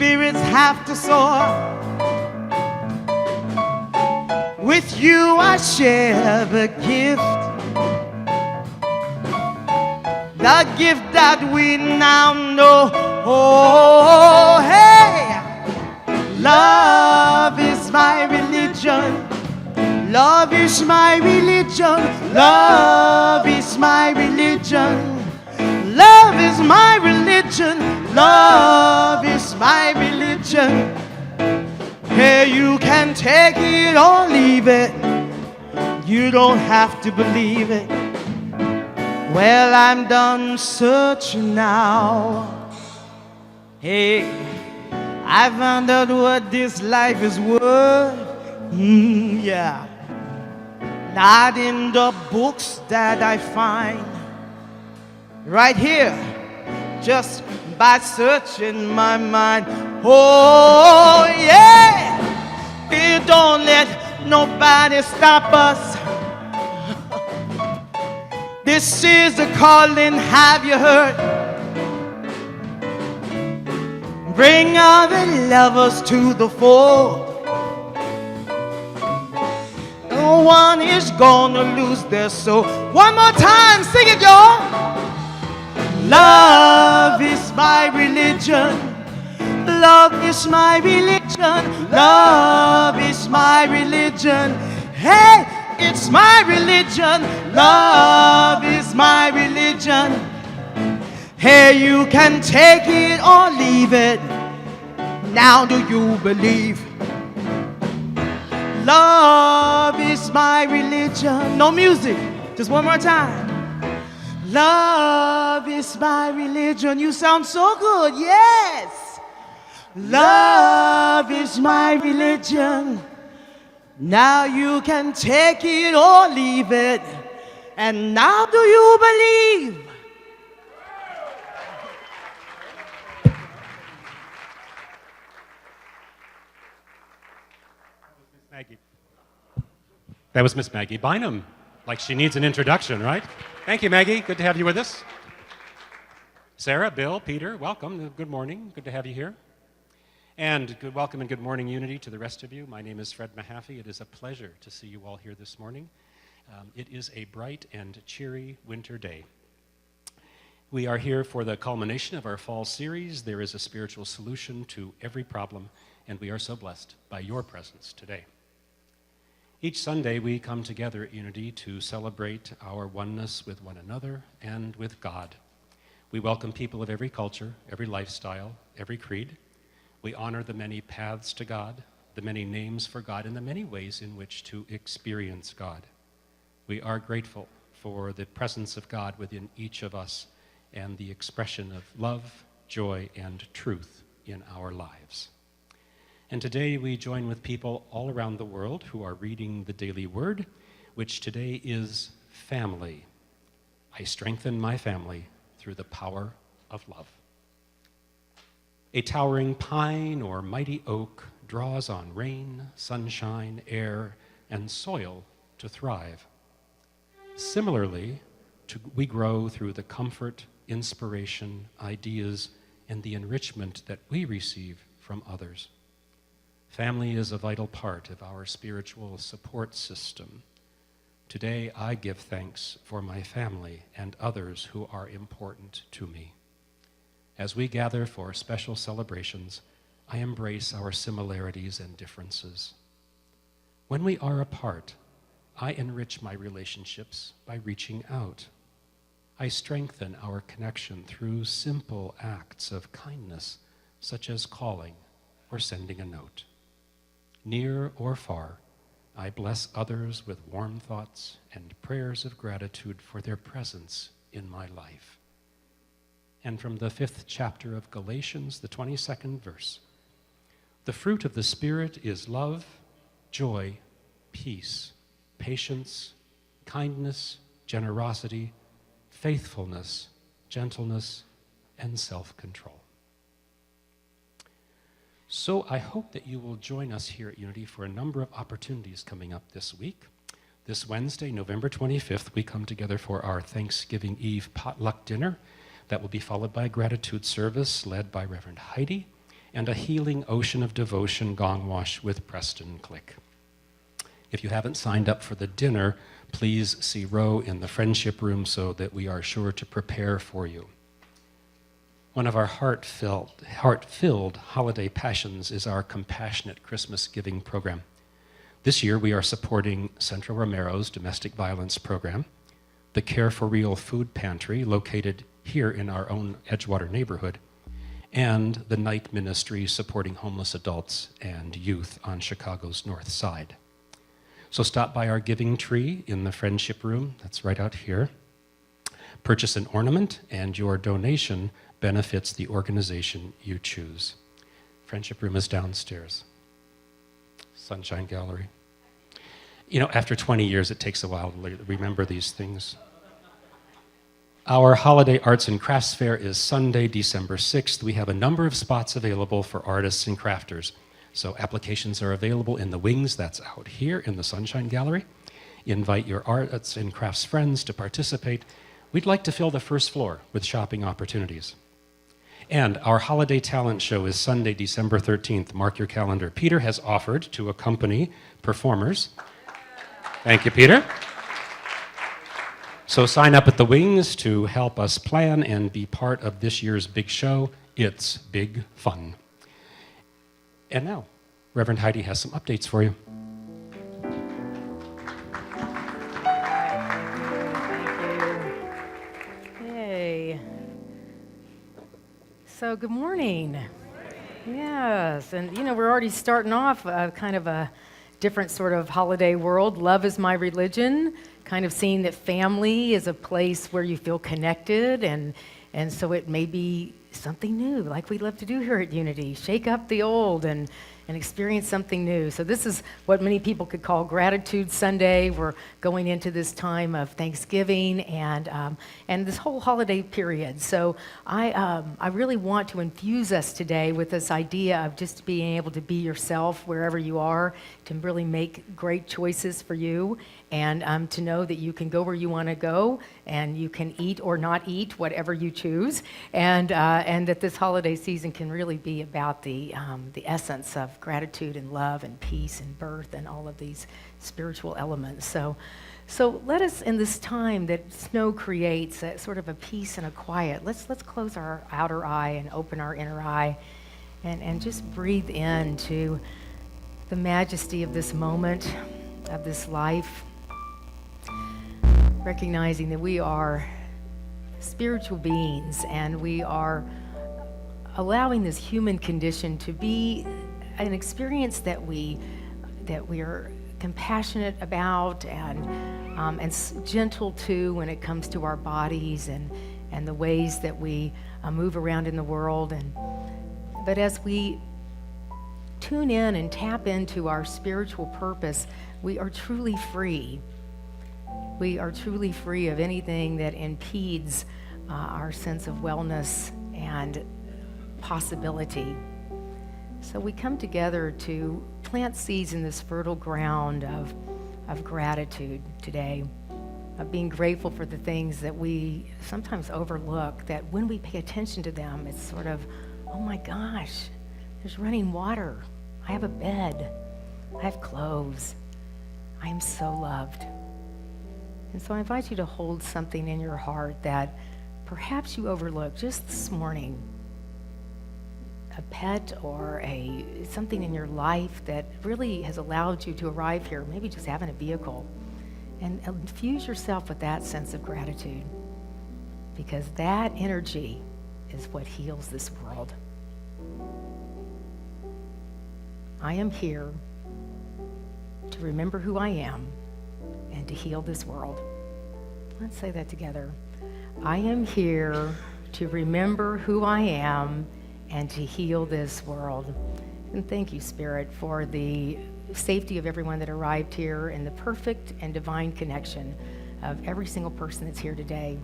spirits have to soar. With you I share the gift that we now know. Oh, hey, love is my religion. Love is my religion. Love is my religion. Love is my religion. Love is my religion. Hey, you can take it or leave it. You don't have to believe it. Well, I'm done searching now. Hey, I found out what this life is worth. Yeah. Not in the books that I find. Right here, just by searching my mind. Oh, yeah. We don't let nobody stop us. This is a calling, have you heard? Bring all the lovers to the fore. No one is gonna lose their soul. One more time, sing it, y'all. Love is my religion. Love is my religion. Love is my religion. Hey, it's my religion. Love is my religion. Hey, you can take it or leave it. Now do you believe? Love is my religion. No music, just one more time. Love is my religion. You sound so good, yes. Love is my religion. Now you can take it or leave it. And now do you believe? Maggie. That was Miss Maggie Bynum. Like she needs an introduction, right? Thank you, Maggie. Good to have you with us. Sarah, Bill, Peter, welcome. Good morning. Good to have you here. And good welcome and good morning, Unity, to the rest of you. My name is Fred Mahaffey. It is a pleasure to see you all here this morning. It is a bright and cheery winter day. We are here for the culmination of our fall series. There is a spiritual solution to every problem, and we are so blessed by your presence today. Each Sunday, we come together at Unity to celebrate our oneness with one another and with God. We welcome people of every culture, every lifestyle, every creed. We honor the many paths to God, the many names for God, and the many ways in which to experience God. We are grateful for the presence of God within each of us and the expression of love, joy, and truth in our lives. And today we join with people all around the world who are reading the daily word, which today is family. I strengthen my family through the power of love. A towering pine or mighty oak draws on rain, sunshine, air, and soil to thrive. Similarly, we grow through the comfort, inspiration, ideas, and the enrichment that we receive from others. Family is a vital part of our spiritual support system. Today, I give thanks for my family and others who are important to me. As we gather for special celebrations, I embrace our similarities and differences. When we are apart, I enrich my relationships by reaching out. I strengthen our connection through simple acts of kindness, such as calling or sending a note. Near or far, I bless others with warm thoughts and prayers of gratitude for their presence in my life. And from the 5th chapter of Galatians, the 22nd verse, the fruit of the Spirit is love, joy, peace, patience, kindness, generosity, faithfulness, gentleness, and self-control. So I hope that you will join us here at Unity for a number of opportunities coming up this week. This Wednesday, November 25th, we come together for our Thanksgiving Eve potluck dinner. That will be followed by a gratitude service led by Reverend Heidi. and a healing ocean of devotion gong wash with Preston Click. If you haven't signed up for the dinner, please see Roe in the friendship room so that we are sure to prepare for you. One of our heart-filled holiday passions is our compassionate Christmas giving program. This year we are supporting Central Romero's domestic violence program, the Care for Real food pantry located here in our own Edgewater neighborhood, and the night ministry supporting homeless adults and youth on Chicago's North Side. So stop by our giving tree in the friendship room, that's right out here. Purchase an ornament, and your donation benefits the organization you choose. Friendship room is downstairs. Sunshine Gallery. You know, after 20 years, it takes a while to remember these things. Our holiday arts and crafts fair is Sunday, December 6th. We have a number of spots available for artists and crafters. So applications are available in the wings, that's out here in the Sunshine Gallery. Invite your arts and crafts friends to participate. We'd like to fill the first floor with shopping opportunities. And our holiday talent show is Sunday, December 13th. Mark your calendar. Peter has offered to accompany performers. Thank you, Peter. So sign up at the wings to help us plan and be part of this year's big show. It's big fun. And now, Reverend Heidi has some updates for you. Hey. So, good morning. Yes, and you know, we're already starting off kind of a different sort of holiday world. Love is my religion, kind of seeing that family is a place where you feel connected, and so it may be something new, like we love to do here at Unity. Shake up the old and experience something new. So this is what many people could call Gratitude Sunday. We're going into this time of Thanksgiving and this whole holiday period. So I really want to infuse us today with this idea of just being able to be yourself wherever you are, to really make great choices for you, and to know that you can go where you want to go, and you can eat or not eat, whatever you choose, and that this holiday season can really be about the essence of gratitude and love and peace and birth and all of these spiritual elements. So let us, in this time that snow creates, a sort of a peace and a quiet, let's close our outer eye and open our inner eye, and just breathe into the majesty of this moment, of this life, recognizing that we are spiritual beings and we are allowing this human condition to be an experience that we are compassionate about and gentle to when it comes to our bodies and the ways that we move around in the world. But as we tune in and tap into our spiritual purpose, we are truly free. We are truly free of anything that impedes our sense of wellness and possibility. So we come together to plant seeds in this fertile ground of gratitude today, of being grateful for the things that we sometimes overlook, that when we pay attention to them, it's sort of, oh my gosh, there's running water. I have a bed. I have clothes. I am so loved. And so I invite you to hold something in your heart that perhaps you overlooked just this morning. A pet or something in your life that really has allowed you to arrive here, maybe just having a vehicle, and infuse yourself with that sense of gratitude, because that energy is what heals this world. I am here to remember who I am and to heal this world. Let's say that together. I am here to remember who I am and to heal this world. And thank you, Spirit, for the safety of everyone that arrived here and the perfect and divine connection of every single person that's here today.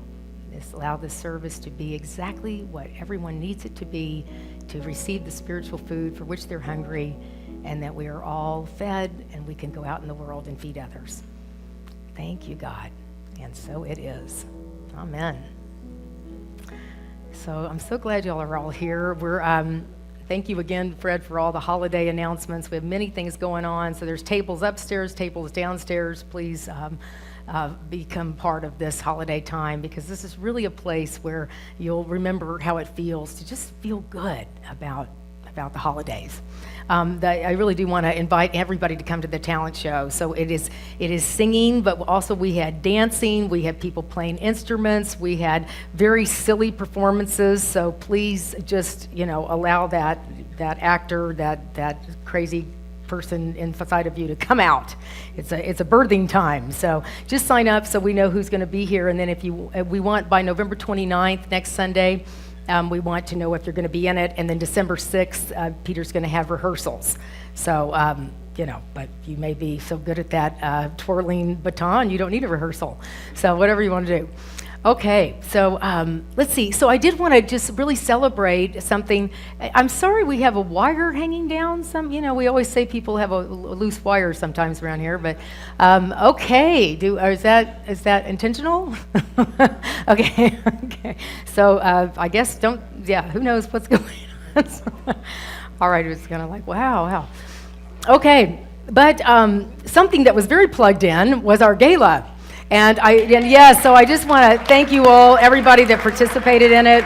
Allow this service to be exactly what everyone needs it to be, to receive the spiritual food for which they're hungry, and that we are all fed and we can go out in the world and feed others. Thank you, God. And so it is. Amen. So I'm so glad y'all are all here. We're thank you again, Fred, for all the holiday announcements. We have many things going on. So there's tables upstairs, tables downstairs. Please become part of this holiday time, because this is really a place where you'll remember how it feels to just feel good about the holidays. I really do want to invite everybody to come to the talent show. So it is singing, but also we had dancing, we had people playing instruments, we had very silly performances. So please just, allow that actor, that crazy person inside of you to come out. It's a birthing time. So just sign up so we know who's going to be here. And then we want by November 29th, next Sunday, we want to know if you're going to be in it. And then December 6th, Peter's going to have rehearsals. So, but you may be so good at that twirling baton, you don't need a rehearsal. So whatever you want to do. Okay, so let's see. So I did want to just really celebrate something. I'm sorry we have a wire hanging down. We always say people have a loose wire sometimes around here, but okay. Is that intentional? Okay, okay. So I guess who knows what's going on. All right, it's kind of like, wow. Okay, but something that was very plugged in was our gala. And yes, so I just want to thank you all, everybody that participated in it.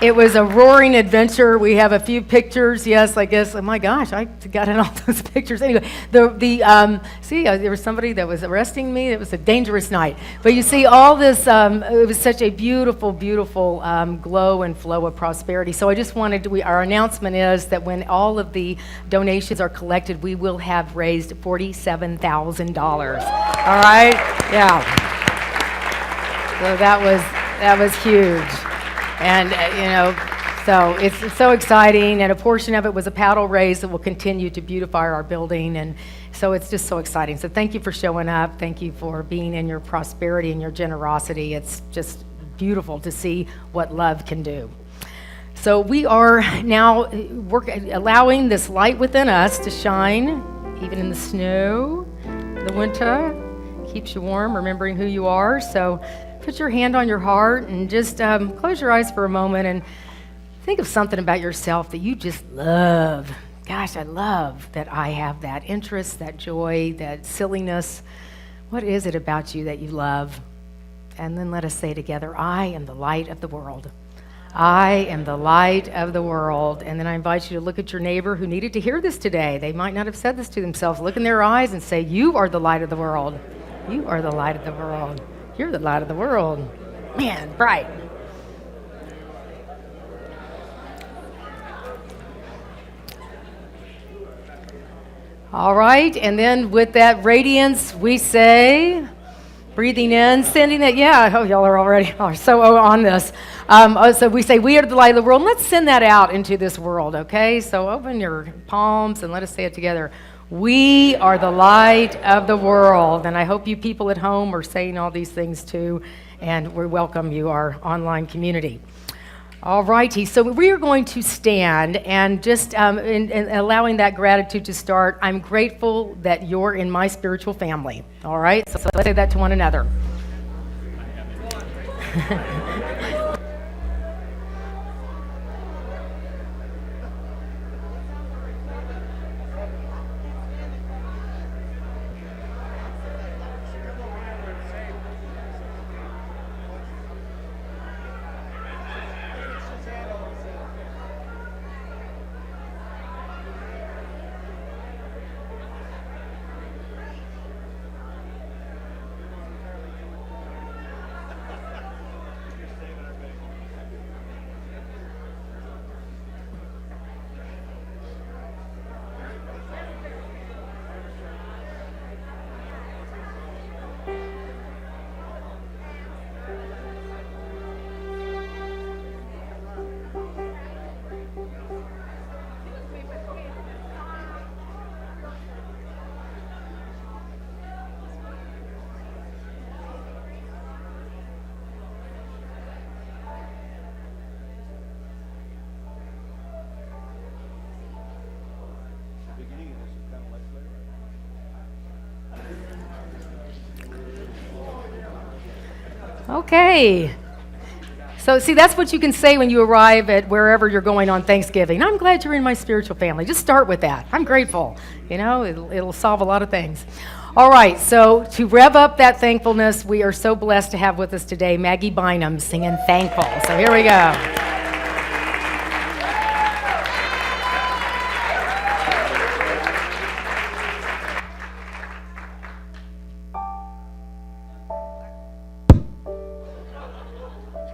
It was a roaring adventure. We have a few pictures. Yes, I guess. Oh my gosh, I got in all those pictures. Anyway, there was somebody that was arresting me. It was a dangerous night. But you see, all this. It was such a beautiful, beautiful glow and flow of prosperity. So I just wanted our announcement is that when all of the donations are collected, we will have raised $47,000. All right. Yeah. So that was huge. And, so it's so exciting, and a portion of it was a paddle raise that will continue to beautify our building, and so it's just so exciting. So thank you for showing up. Thank you for being in your prosperity and your generosity. It's just beautiful to see what love can do. So we are now allowing this light within us to shine, even in the snow, the winter. Keeps you warm, remembering who you are. So put your hand on your heart and just close your eyes for a moment and think of something about yourself that you just love. Gosh, I love that I have that interest, that joy, that silliness. What is it about you that you love? And then let us say together, I am the light of the world. I am the light of the world. And then I invite you to look at your neighbor who needed to hear this today. They might not have said this to themselves. Look in their eyes and say, you are the light of the world. You are the light of the world. You're the light of the world. Man, bright. All right, and then with that radiance, we say, breathing in, sending it. Yeah, y'all are already so on this. So we say, we are the light of the world. Let's send that out into this world, okay? So open your palms and let us say it together. We are the light of the world. And I hope you people at home are saying all these things too. And we welcome you, our online community. All righty. So we are going to stand and just in allowing that gratitude to start. I'm grateful that you're in my spiritual family. All right. So let's say that to one another. Okay, So, see, that's what you can say when you arrive at wherever you're going on Thanksgiving. I'm glad you're in my spiritual family. Just start with that. I'm grateful. You know, it'll solve a lot of things. All right, so to rev up that thankfulness, we are so blessed to have with us today Maggie Bynum singing Thankful. So here we go.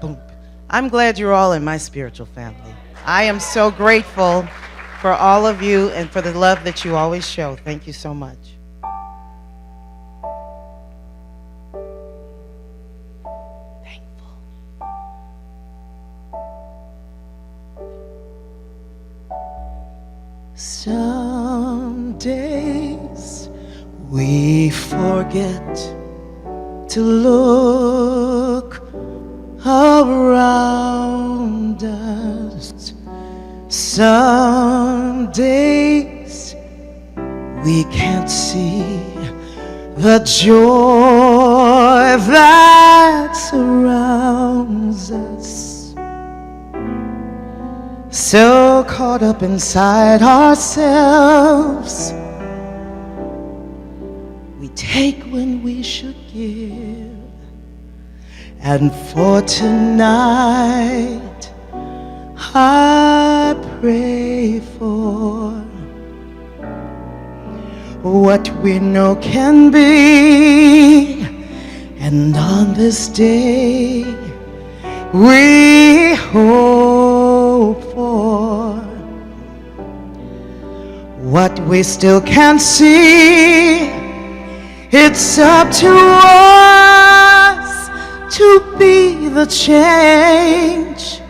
Boom. I'm glad you're all in my spiritual family. I am so grateful for all of you and for the love that you always show. Thank you so much. Thankful. Some days we forget to look around us. Some days we can't see the joy that surrounds us. So caught up inside ourselves, we take when we should give. And for tonight, I pray for what we know can be. And on this day, we hope for what we still can't see. It's up to us to be the change.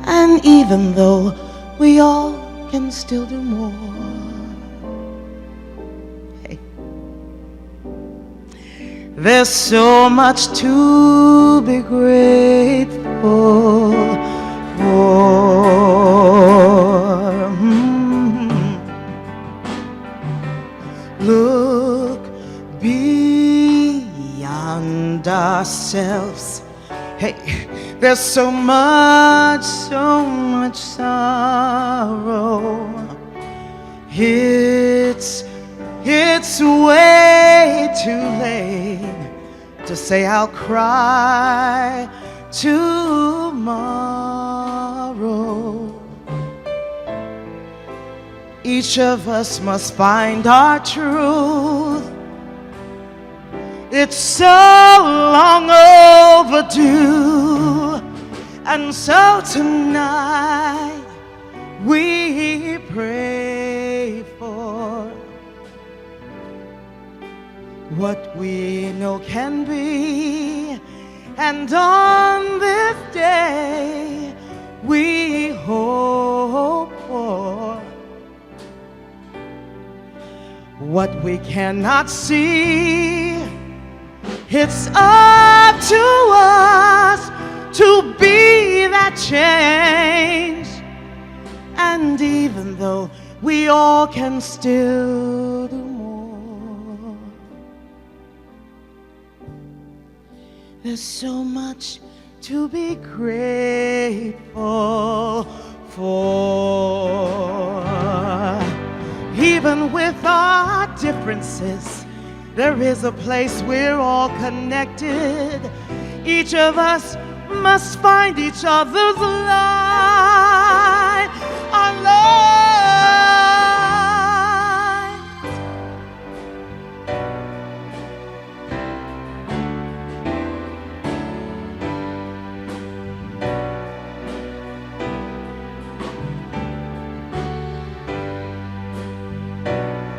And even though we all can still do more, hey, there's so much to be grateful for. Look beyond ourselves. Hey, there's so much sorrow. It's way too late to say I'll cry tomorrow. Each of us must find our truth. It's so long overdue. And so tonight we pray for what we know can be. And on this day we hope for what we cannot see. It's up to us to be that change. And even though we all can still do more, there's so much to be grateful for. Even with our differences, there is a place we're all connected. Each of us must find each other's light, our light.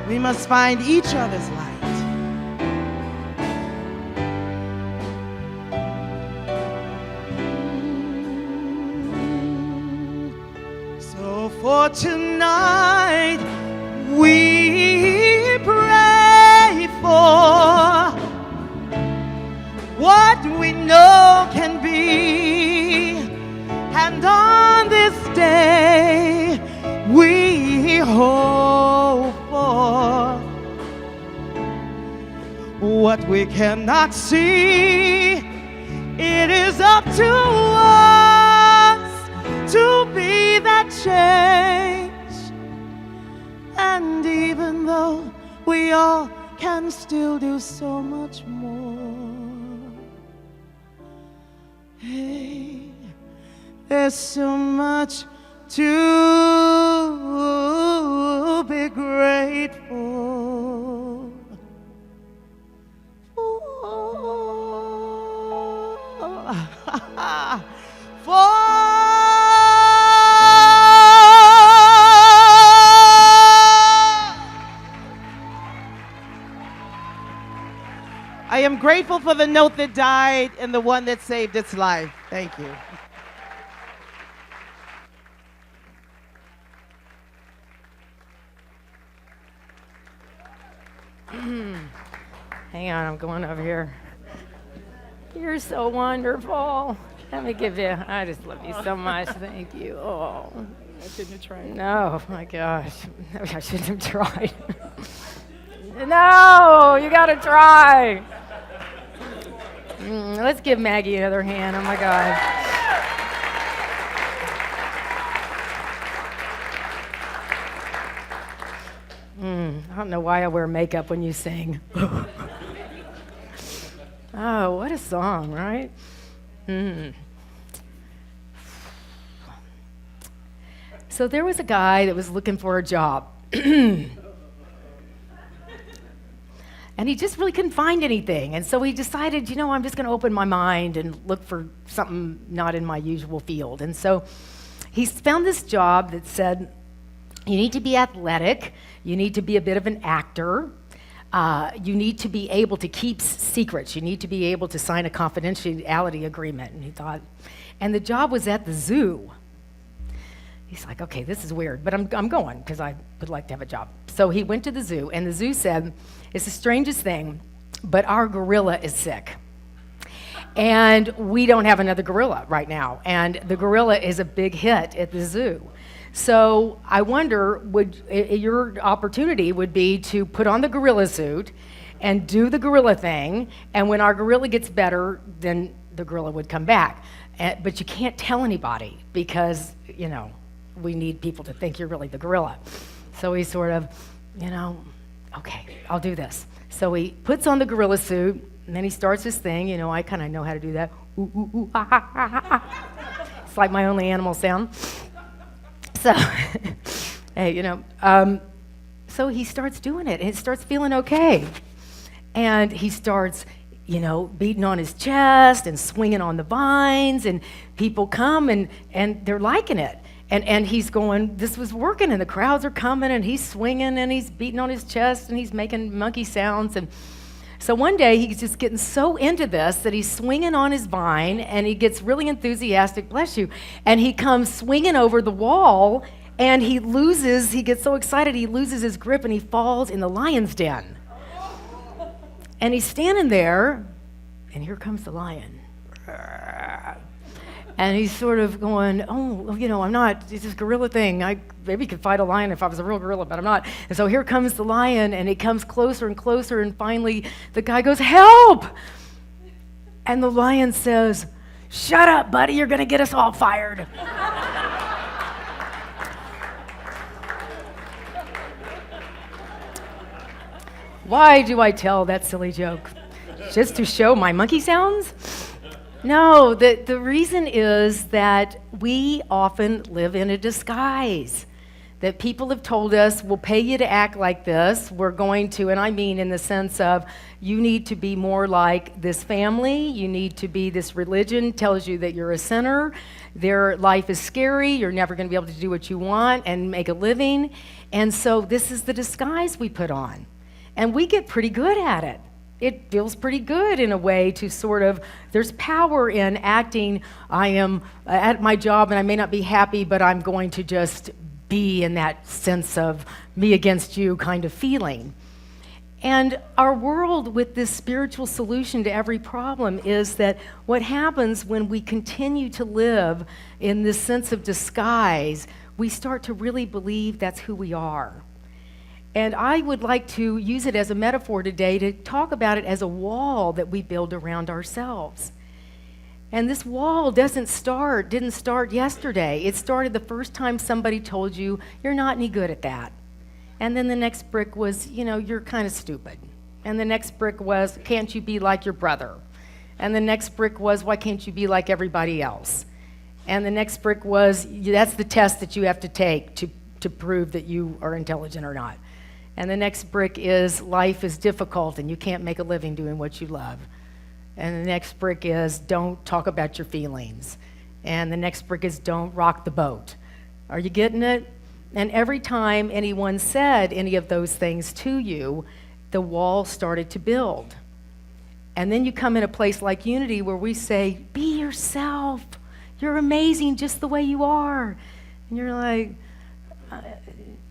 We must find each other's light. For tonight we pray for what we know can be. And on this day we hope for what we cannot see. It is up to us to be that change. And even though we all can still do so much more, hey, there's so much to be grateful for. I am grateful for the note that died and the one that saved its life. Thank you. Hang on, I'm going over here. You're so wonderful. Let me give you, I just love you so much. Thank you. Oh. I shouldn't have tried. No, my gosh. Maybe I shouldn't have tried. No, you got to try. Let's give Maggie another hand. Oh, my God. I don't know why I wear makeup when you sing. Oh, what a song, right? So there was a guy that was looking for a job. And he just really couldn't find anything. And so he decided, you know, I'm just going to open my mind and look for something not in my usual field. And so he found this job that said, you need to be athletic, you need to be a bit of an actor, you need to be able to keep secrets, you need to be able to sign a confidentiality agreement. And he thought, and the job was at the zoo. He's like, okay, this is weird, but I'm going because I would like to have a job. So he went to the zoo, and the zoo said, it's the strangest thing, but our gorilla is sick. And we don't have another gorilla right now. And the gorilla is a big hit at the zoo. So I wonder, your opportunity would be to put on the gorilla suit and do the gorilla thing, and when our gorilla gets better, then the gorilla would come back. But you can't tell anybody because, you know, we need people to think you're really the gorilla. So he sort of, you know, okay, I'll do this. So he puts on the gorilla suit, and then he starts his thing. You know, I kind of know how to do that. Ooh, ooh, ooh, ha, ha, ha, ha. It's like my only animal sound. So, hey, you know, so he starts doing it, and it starts feeling okay. And he starts, you know, beating on his chest and swinging on the vines, and people come, and they're liking it. And he's going, this was working, and the crowds are coming, and he's swinging, and he's beating on his chest, and he's making monkey sounds. And so one day, he's just getting so into this that he's swinging on his vine, and he gets really enthusiastic, bless you, and he comes swinging over the wall, and he gets so excited, he loses his grip, and he falls in the lion's den. And he's standing there, and here comes the lion. And he's sort of going, oh, you know, I'm not, it's this gorilla thing. I maybe could fight a lion if I was a real gorilla, but I'm not. And so here comes the lion, and it comes closer and closer, and finally the guy goes, help! And the lion says, shut up, buddy, you're going to get us all fired. Why do I tell that silly joke? Just to show my monkey sounds? No, the reason is that we often live in a disguise. That people have told us, we'll pay you to act like this. We're going to, and I mean in the sense of, you need to be more like this family. You need to be, this religion tells you that you're a sinner. Their life is scary. You're never going to be able to do what you want and make a living. And so this is the disguise we put on. And we get pretty good at it. It feels pretty good in a way to sort of, there's power in acting, I am at my job and I may not be happy, but I'm going to just be in that sense of me against you kind of feeling. And our world with this spiritual solution to every problem is that what happens when we continue to live in this sense of disguise, we start to really believe that's who we are. And I would like to use it as a metaphor today to talk about it as a wall that we build around ourselves. And this wall didn't start yesterday. It started the first time somebody told you, you're not any good at that. And then the next brick was, you're kind of stupid. And the next brick was, can't you be like your brother? And the next brick was, why can't you be like everybody else? And the next brick was, that's the test that you have to take to prove that you are intelligent or not. And the next brick is, life is difficult and you can't make a living doing what you love. And the next brick is, don't talk about your feelings. And the next brick is, don't rock the boat. Are you getting it? And every time anyone said any of those things to you, the wall started to build. And then you come in a place like Unity where we say, be yourself. You're amazing just the way you are. And you're like,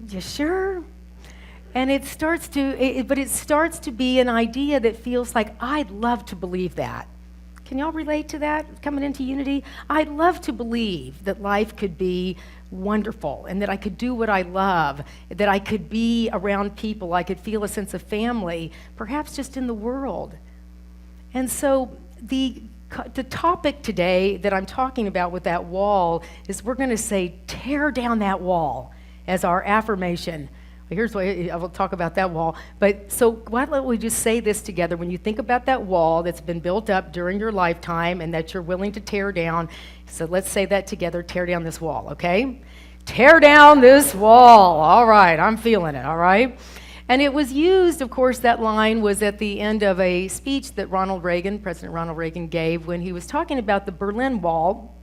you sure? And it starts to be an idea that feels like, I'd love to believe that. Can y'all relate to that, coming into Unity? I'd love to believe that life could be wonderful and that I could do what I love, that I could be around people, I could feel a sense of family, perhaps just in the world. And so the topic today that I'm talking about with that wall is we're going to say, tear down that wall as our affirmation. Here's what I will talk about that wall. But so why don't we just say this together? When you think about that wall that's been built up during your lifetime and that you're willing to tear down, so let's say that together, tear down this wall, okay? Tear down this wall. All right, I'm feeling it, all right? And it was used, of course, that line was at the end of a speech that President Ronald Reagan gave when he was talking about the Berlin Wall,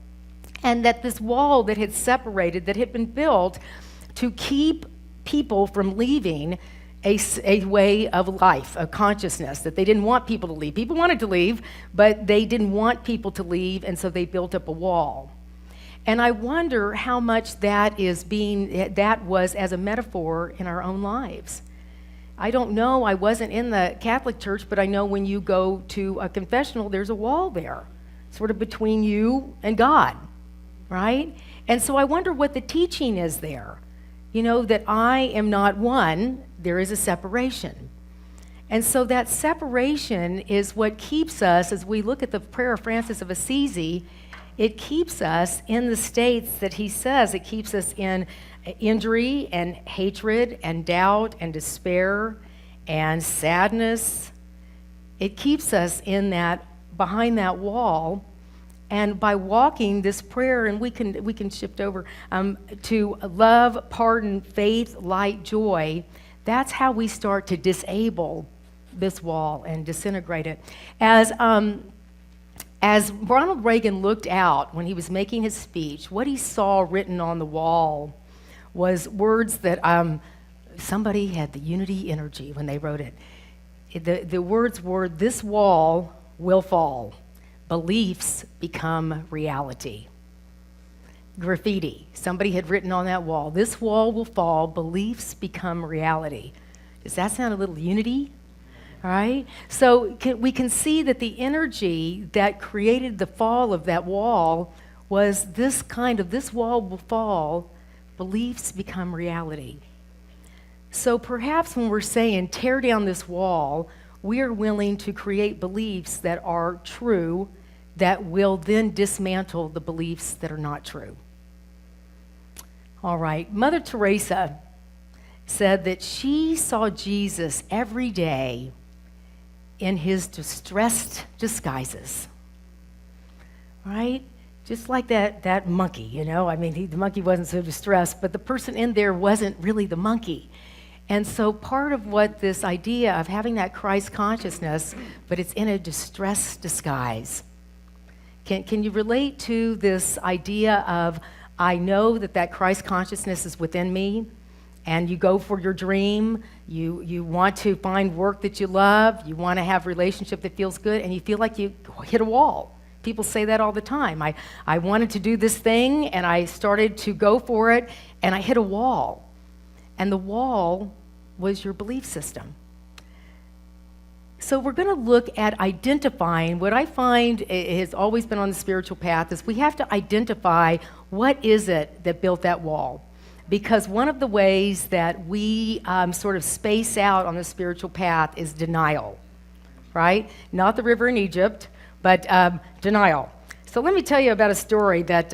and that this wall that had separated, that had been built to keep people from leaving a way of life, a consciousness, that they didn't want people to leave. People wanted to leave, but they didn't want people to leave, and so they built up a wall. And I wonder how much that was as a metaphor in our own lives. I don't know, I wasn't in the Catholic Church, but I know when you go to a confessional, there's a wall there, sort of between you and God, right? And so I wonder what the teaching is there. That I am not one, there is a separation. And so that separation is what keeps us, as we look at the prayer of Francis of Assisi, it keeps us in the states that he says. It keeps us in injury and hatred and doubt and despair and sadness. It keeps us in that, behind that wall. And by walking this prayer, and we can shift over to love, pardon, faith, light, joy, that's how we start to disable this wall and disintegrate it. As Ronald Reagan looked out when he was making his speech, what he saw written on the wall was words that somebody had the Unity energy when they wrote it. The words were, this wall will fall. Beliefs become reality. Graffiti. Somebody had written on that wall, this wall will fall, beliefs become reality. Does that sound a little Unity? All right? So we can see that the energy that created the fall of that wall was this wall will fall, beliefs become reality. So perhaps when we're saying tear down this wall, we are willing to create beliefs that are true that will then dismantle the beliefs that are not true. All right, Mother Teresa said that she saw Jesus every day in his distressed disguises, right? Just like that monkey, the monkey wasn't so distressed, but the person in there wasn't really the monkey. And so part of what this idea of having that Christ consciousness, but it's in a distressed disguise. Can you relate to this idea of, I know that Christ consciousness is within me, and you go for your dream, you want to find work that you love, you want to have a relationship that feels good, and you feel like you hit a wall. People say that all the time. I wanted to do this thing, and I started to go for it, and I hit a wall. And the wall was your belief system. So we're going to look at identifying. What I find has always been on the spiritual path is we have to identify what is it that built that wall. Because one of the ways that we sort of space out on the spiritual path is denial, right? Not the river in Egypt, but denial. So let me tell you about a story that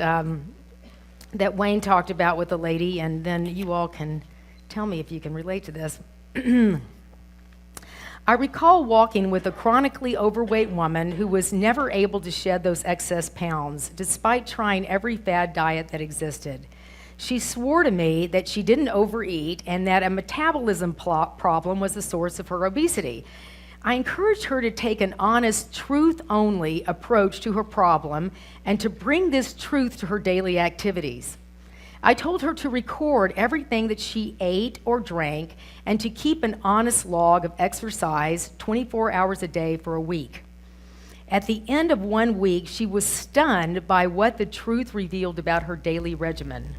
that Wayne talked about with a lady, and then you all can tell me if you can relate to this. I recall walking with a chronically overweight woman who was never able to shed those excess pounds, despite trying every fad diet that existed. She swore to me that she didn't overeat and that a metabolism problem was the source of her obesity. I encouraged her to take an honest, truth-only approach to her problem and to bring this truth to her daily activities. I told her to record everything that she ate or drank and to keep an honest log of exercise 24 hours a day for a week. At the end of 1 week, she was stunned by what the truth revealed about her daily regimen.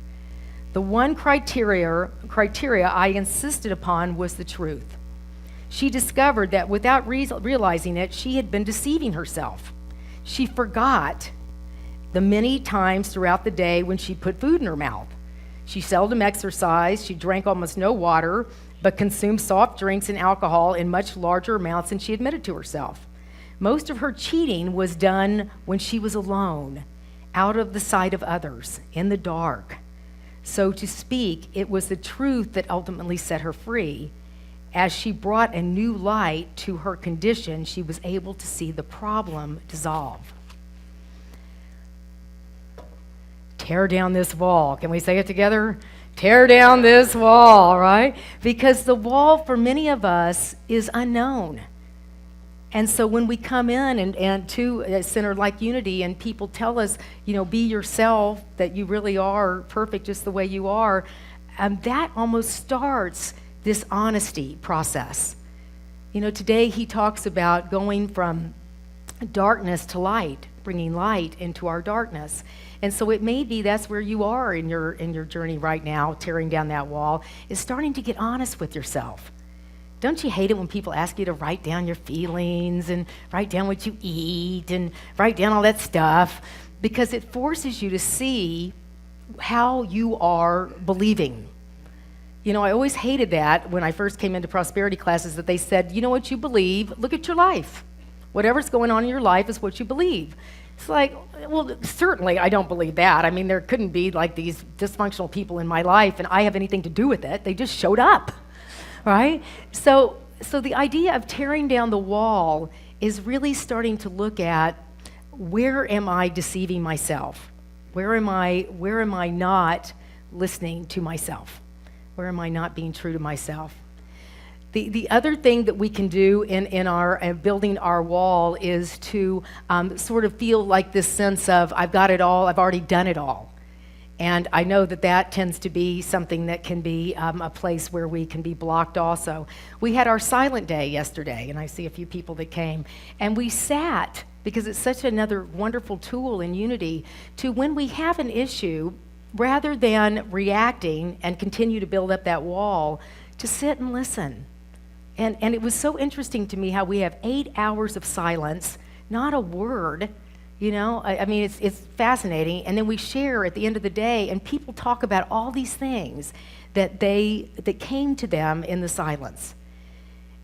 The one criteria I insisted upon was the truth. She discovered that without realizing it, she had been deceiving herself. She forgot the many times throughout the day when she put food in her mouth. She seldom exercised, she drank almost no water, but consumed soft drinks and alcohol in much larger amounts than she admitted to herself. Most of her cheating was done when she was alone, out of the sight of others, in the dark. So to speak, it was the truth that ultimately set her free. As she brought a new light to her condition, she was able to see the problem dissolve. Tear down this wall. Can we say it together? Tear down this wall, right? Because the wall for many of us is unknown. And so when we come in and to a center like Unity and people tell us, be yourself, that you really are perfect just the way you are, that almost starts this honesty process. Today he talks about going from darkness to light, bringing light into our darkness. And so it may be that's where you are in your journey right now, tearing down that wall, is starting to get honest with yourself. Don't you hate it when people ask you to write down your feelings and write down what you eat and write down all that stuff? Because it forces you to see how you are believing. I always hated that when I first came into prosperity classes, that they said, what you believe, look at your life. Whatever's going on in your life is what you believe. It's like, well, certainly I don't believe that. I mean, there couldn't be like these dysfunctional people in my life and I have anything to do with it. They just showed up, right? So the idea of tearing down the wall is really starting to look at, where am I deceiving myself? Where am I not listening to myself? Where am I not being true to myself? The other thing that we can do in our building our wall is to sort of feel like this sense of, I've got it all, I've already done it all. And I know that tends to be something that can be a place where we can be blocked also. We had our silent day yesterday, and I see a few people that came, and we sat, because it's such another wonderful tool in Unity, to when we have an issue, rather than reacting and continue to build up that wall, to sit and listen. And it was so interesting to me how we have 8 hours of silence, not a word, I mean, it's fascinating. And then we share at the end of the day, and people talk about all these things that came to them in the silence.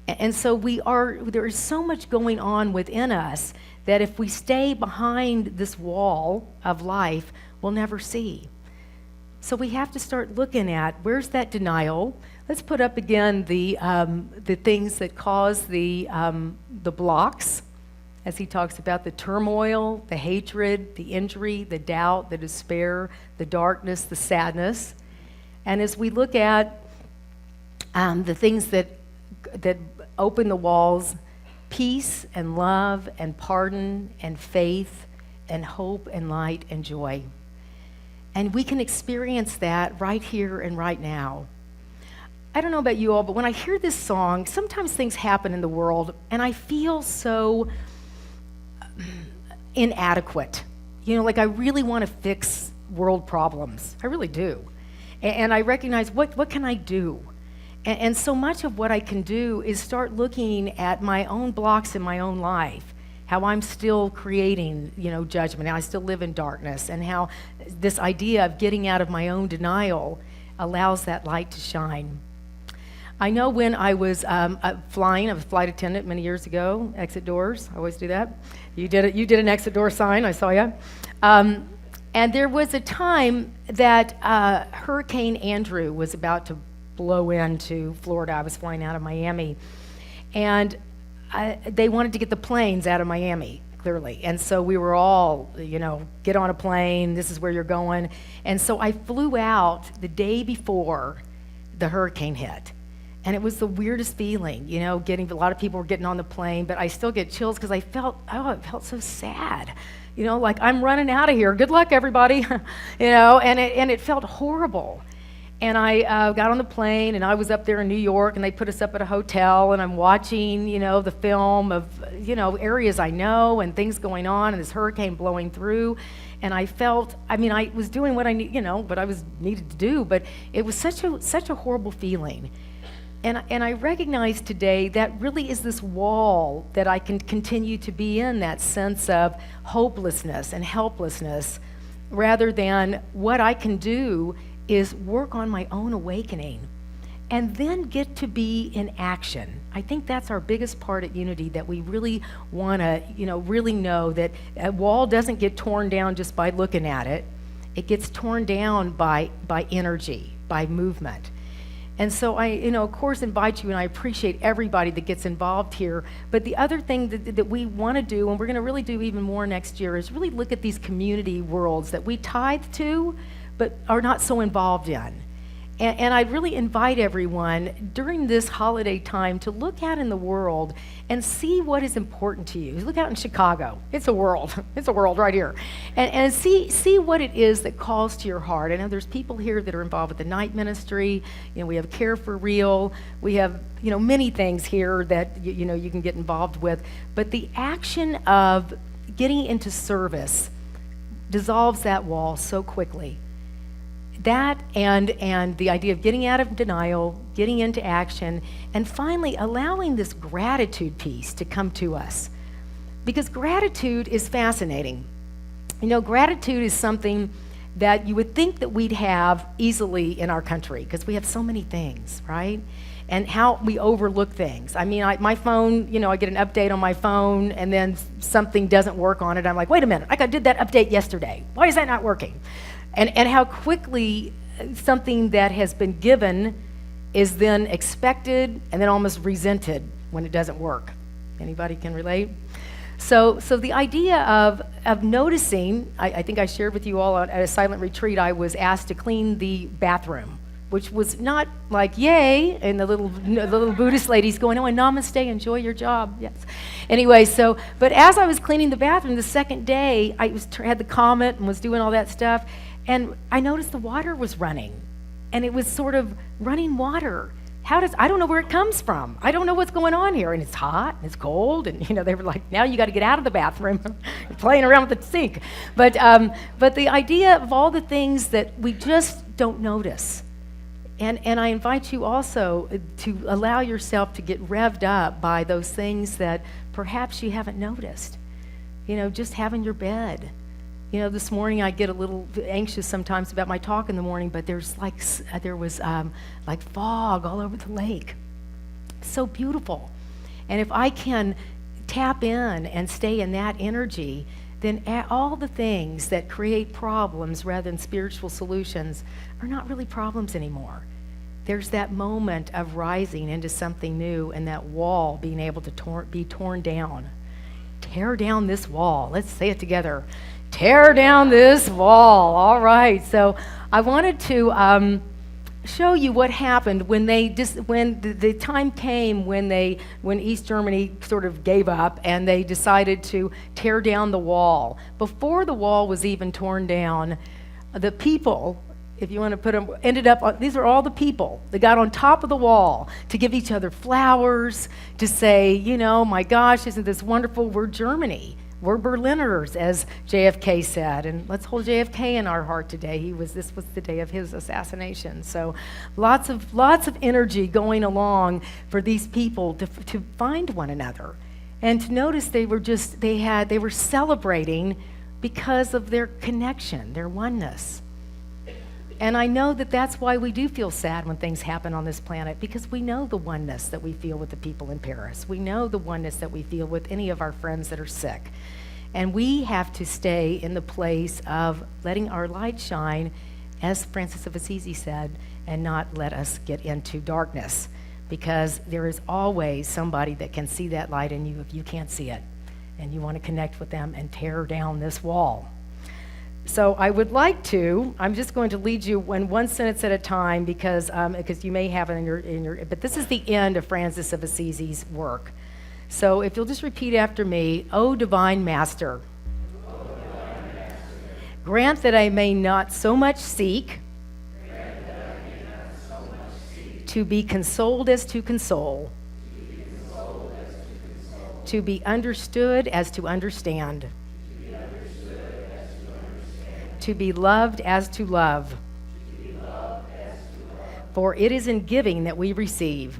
And so there is so much going on within us that if we stay behind this wall of life, we'll never see. So we have to start looking at, where's that denial? Let's put up again the things that cause the blocks, as he talks about the turmoil, the hatred, the injury, the doubt, the despair, the darkness, the sadness. And as we look at the things that open the walls, peace and love and pardon and faith and hope and light and joy. And we can experience that right here and right now. I don't know about you all, but when I hear this song, sometimes things happen in the world and I feel so inadequate. Like I really want to fix world problems. I really do. And I recognize, what can I do? And so much of what I can do is start looking at my own blocks in my own life, how I'm still creating, judgment, how I still live in darkness, and how this idea of getting out of my own denial allows that light to shine. I know when I was flying, I was a flight attendant many years ago, exit doors, I always do that. You did an exit door sign, I saw you. And there was a time that Hurricane Andrew was about to blow into Florida. I was flying out of Miami. And they wanted to get the planes out of Miami, clearly. And so we were all, get on a plane, this is where you're going. And so I flew out the day before the hurricane hit. And it was the weirdest feeling, a lot of people were getting on the plane, but I still get chills because I felt so sad. Like I'm running out of here. Good luck, everybody. And it felt horrible. And I got on the plane, and I was up there in New York, and they put us up at a hotel, and I'm watching, the film of, areas I know and things going on, and this hurricane blowing through. And I felt, I was doing what I what I was needed to do, but it was such a horrible feeling. And I recognize today that really is this wall that I can continue to be in, that sense of hopelessness and helplessness, rather than what I can do is work on my own awakening and then get to be in action. I think that's our biggest part at Unity, that we really want to, really know that a wall doesn't get torn down just by looking at it. It gets torn down by energy, by movement. And so I, of course, invite you, and I appreciate everybody that gets involved here. But the other thing that we want to do, and we're going to really do even more next year, is really look at these community worlds that we tithe to, but are not so involved in. And I'd really invite everyone during this holiday time to look out in the world and see what is important to you. Look out in Chicago. It's a world. It's a world right here. And see what it is that calls to your heart. I know there's people here that are involved with the night ministry. We have Care for Real. We have, many things here that, you can get involved with. But the action of getting into service dissolves that wall so quickly. That and the idea of getting out of denial, getting into action, and finally allowing this gratitude piece to come to us. Because gratitude is fascinating. Gratitude is something that you would think that we'd have easily in our country because we have so many things, right? And how we overlook things. My phone, I get an update on my phone and then something doesn't work on it. I'm like, wait a minute, I did that update yesterday. Why is that not working? And how quickly something that has been given is then expected and then almost resented when it doesn't work. Anybody can relate? So the idea of noticing, I think I shared with you all at a silent retreat, I was asked to clean the bathroom, which was not like, yay, and the little Buddhist lady's going, oh, and namaste, enjoy your job, yes. Anyway, but as I was cleaning the bathroom the second day, I had the comet and was doing all that stuff, and I noticed the water was running, and it was sort of running water. I don't know where it comes from. I don't know what's going on here, and it's hot, and it's cold, and they were like, now you got to get out of the bathroom. You're playing around with the sink. But the idea of all the things that we just don't notice. And I invite you also to allow yourself to get revved up by those things that perhaps you haven't noticed. Just having your bed. This morning I get a little anxious sometimes about my talk in the morning, but there was fog all over the lake. So beautiful. And if I can tap in and stay in that energy, then all the things that create problems rather than spiritual solutions are not really problems anymore. There's that moment of rising into something new and that wall being able to be torn down. Tear down this wall. Let's say it together. Tear down this wall. All right. So I wanted to show you what happened when the time came when East Germany sort of gave up and they decided to tear down the wall. Before the wall was even torn down, the people, if you want to put them, these are all the people that got on top of the wall to give each other flowers, to say, my gosh, isn't this wonderful? We're Germany. We're Berliners, as JFK said, and let's hold JFK in our heart today. This was the day of his assassination. So lots of energy going along for these people to find one another. And to notice they were celebrating because of their connection, their oneness. And I know that that's why we do feel sad when things happen on this planet, because we know the oneness that we feel with the people in Paris. We know the oneness that we feel with any of our friends that are sick. And we have to stay in the place of letting our light shine, as Francis of Assisi said, and not let us get into darkness, because there is always somebody that can see that light in you if you can't see it. And you want to connect with them and tear down this wall. So I would like to, I'm just going to lead you in one sentence at a time, because you may have it in your, but this is the end of Francis of Assisi's work. So if you'll just repeat after me, O Divine Master, grant that I may not so much seek to be consoled as to console, to be understood as to understand, to be loved as to love. For it is in giving that we receive.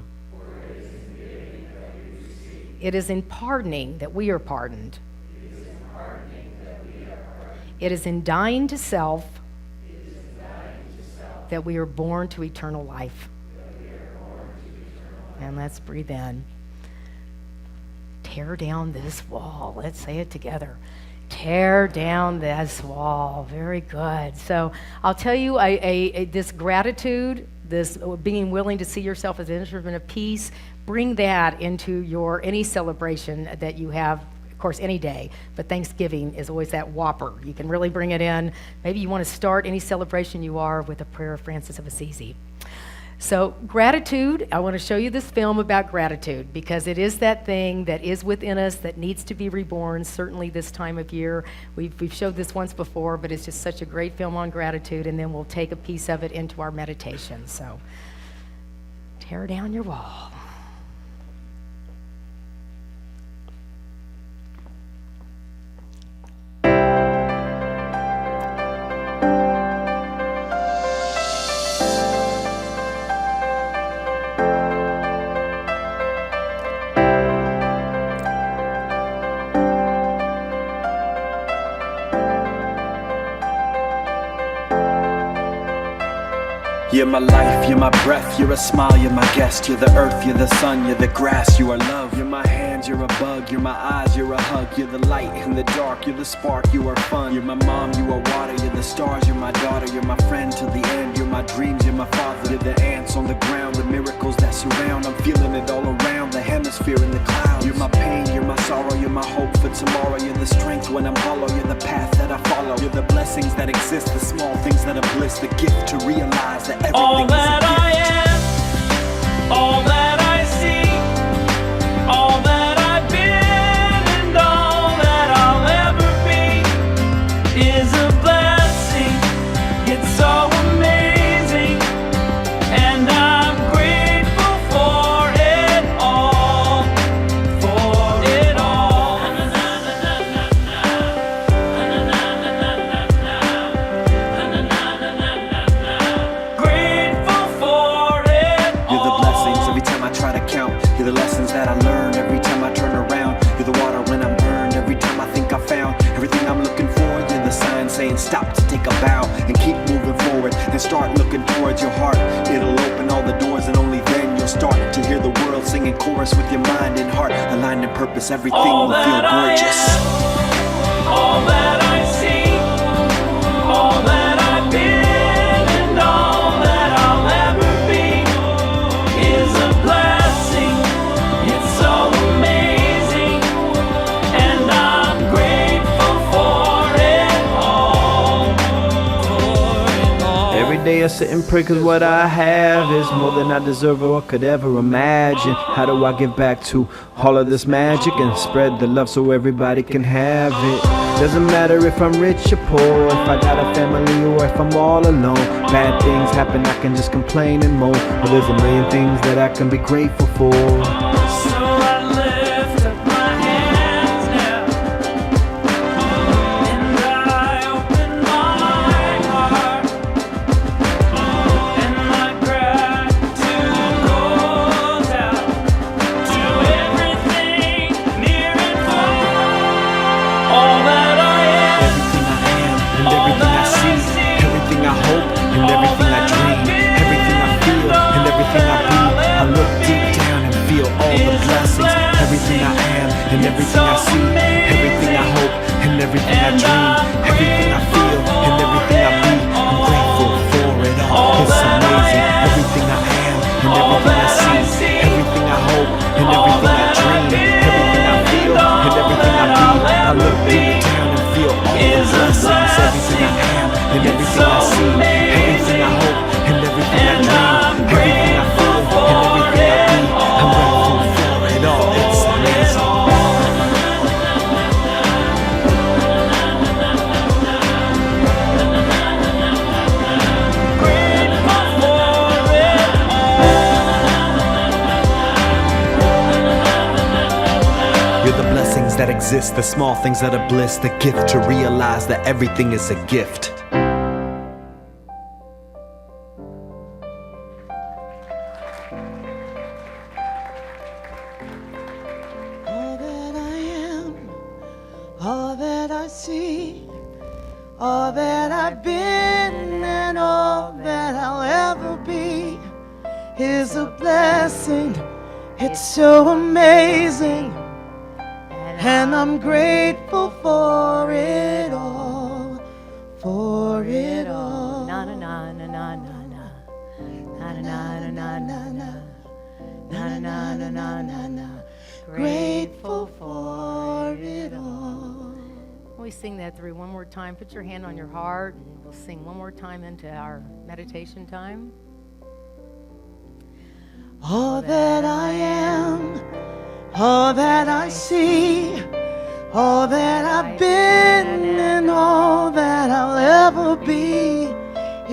It is in pardoning that we are pardoned. It is in dying to self that we are born to eternal life. And let's breathe in. Tear down this wall. Let's say it together. Tear down this wall. Very good. So I'll tell you, this gratitude, this being willing to see yourself as an instrument of peace, bring that into your any celebration that you have. Of course, any day, but Thanksgiving is always that whopper. You can really bring it in. Maybe you want to start any celebration you are with a prayer of Francis of Assisi. So gratitude, I want to show you this film about gratitude, because it is that thing that is within us that needs to be reborn, certainly this time of year. We've showed this once before, but it's just such a great film on gratitude, and then we'll take a piece of it into our meditation. So tear down your wall. You're my life, you're my breath, you're a smile, you're my guest. You're the earth, you're the sun, you're the grass, you are love. You're my hands, you're a bug, you're my eyes, you're a hug. You're the light in the dark, you're the spark, you are fun. You're my mom, you are water, you're the stars, you're my daughter. You're my friend till the end, you're my dreams, you're my father. You're the ants on the ground, the miracles that surround. I'm feeling it all around, the hemisphere in the clouds. You're my pain, you're my sorrow, you're my hope for tomorrow. You're the strength when I'm hollow, you're the path that I follow. You're the blessings that exist, the small things that are bliss. The gift to realize that everything all that is a gift. I am, all that I see, all that I've been, and all that I'll ever be is a blessing. It's so amazing, and I'm grateful for it all, for it all. Grateful for it all. You're the blessings every time I try to count. You're the lessons that I learn every time I turn around. You're the water when I'm burned every time I think I found everything I'm looking for. You're the sign saying stop to take a bow and keep moving forward and start looking towards your heart. It'll open all the doors and only then you'll start to hear the world singing chorus with your mind and heart. Aligned in purpose, everything All will feel that I gorgeous. am, all that I see, all that I've been, and all that I'll ever be is a blessing. It's so amazing, and I'm grateful for it all, for it all. Every day I sit and pray, cause what I have is more than I deserve or could ever imagine. How do I give back to all of this magic and spread the love so everybody can have it? Doesn't matter if I'm rich or poor, if I got a family or if I'm all alone. Bad things happen, I can just complain and moan, but there's a million things that I can be grateful for. So I lift up my hands now, and I open my heart, and my gratitude goes out to everything near and far. All that I am, Everything I am and everything I see, everything I hope and everything blessings, everything I am and everything I see, everything I hope and everything I dream, everything I feel and everything I be. I'm grateful for it all. It's amazing. Everything I am and everything I see, everything I hope and everything I dream, everything I feel and everything I be. I look deep down and feel all the blessings. Everything I am and everything I see, everything I hope and everything I dream, everything I feel and everything I be. I'm grateful for it all. It's amazing. You're the blessings that exist, the small things that are bliss, the gift to realize that everything is a gift. All that I am, all that I see, all that I've been and all that I'll ever be is a blessing. It's so amazing, and I'm grateful for it all, for it all. Na na na na na na na. Na na na na na na na. Na na na na na na. Grateful for it all. We sing that through one more time. Put your hand on your heart, and we'll sing one more time into our meditation time. All that I am, all that I see, all that I've been and all that I'll ever be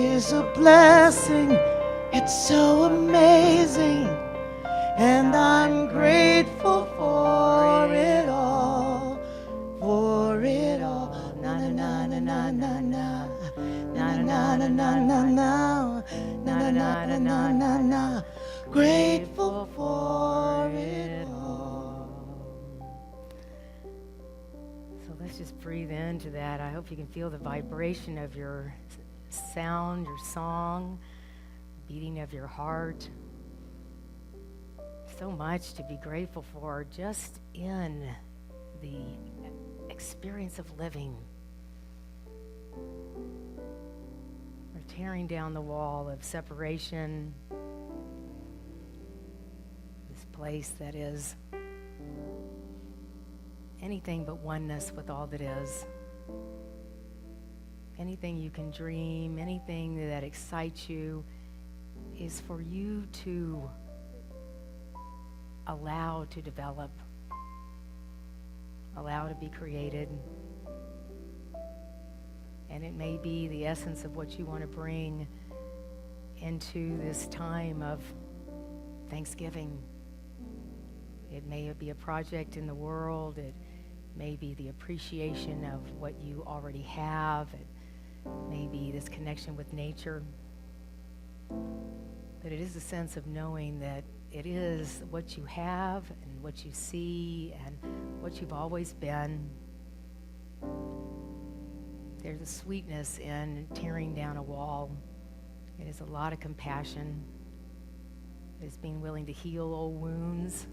is a blessing. It's so amazing, and I'm grateful for it all, for it all. Na na na na na na na na na na na na na na na na na na. Grateful for it all. So let's just breathe into that. I hope you can feel the vibration of your sound, your song, beating of your heart. So much to be grateful for just in the experience of living. We're tearing down the wall of separation, this place that is anything but oneness with all that is. Anything you can dream, anything that excites you is for you to allow to develop, allow to be created. And it may be the essence of what you want to bring into this time of Thanksgiving. It may be a project in the world. It may be the appreciation of what you already have. It may be this connection with nature. But it is a sense of knowing that it is what you have and what you see and what you've always been. There's a sweetness in tearing down a wall. It is a lot of compassion. It is being willing to heal old wounds.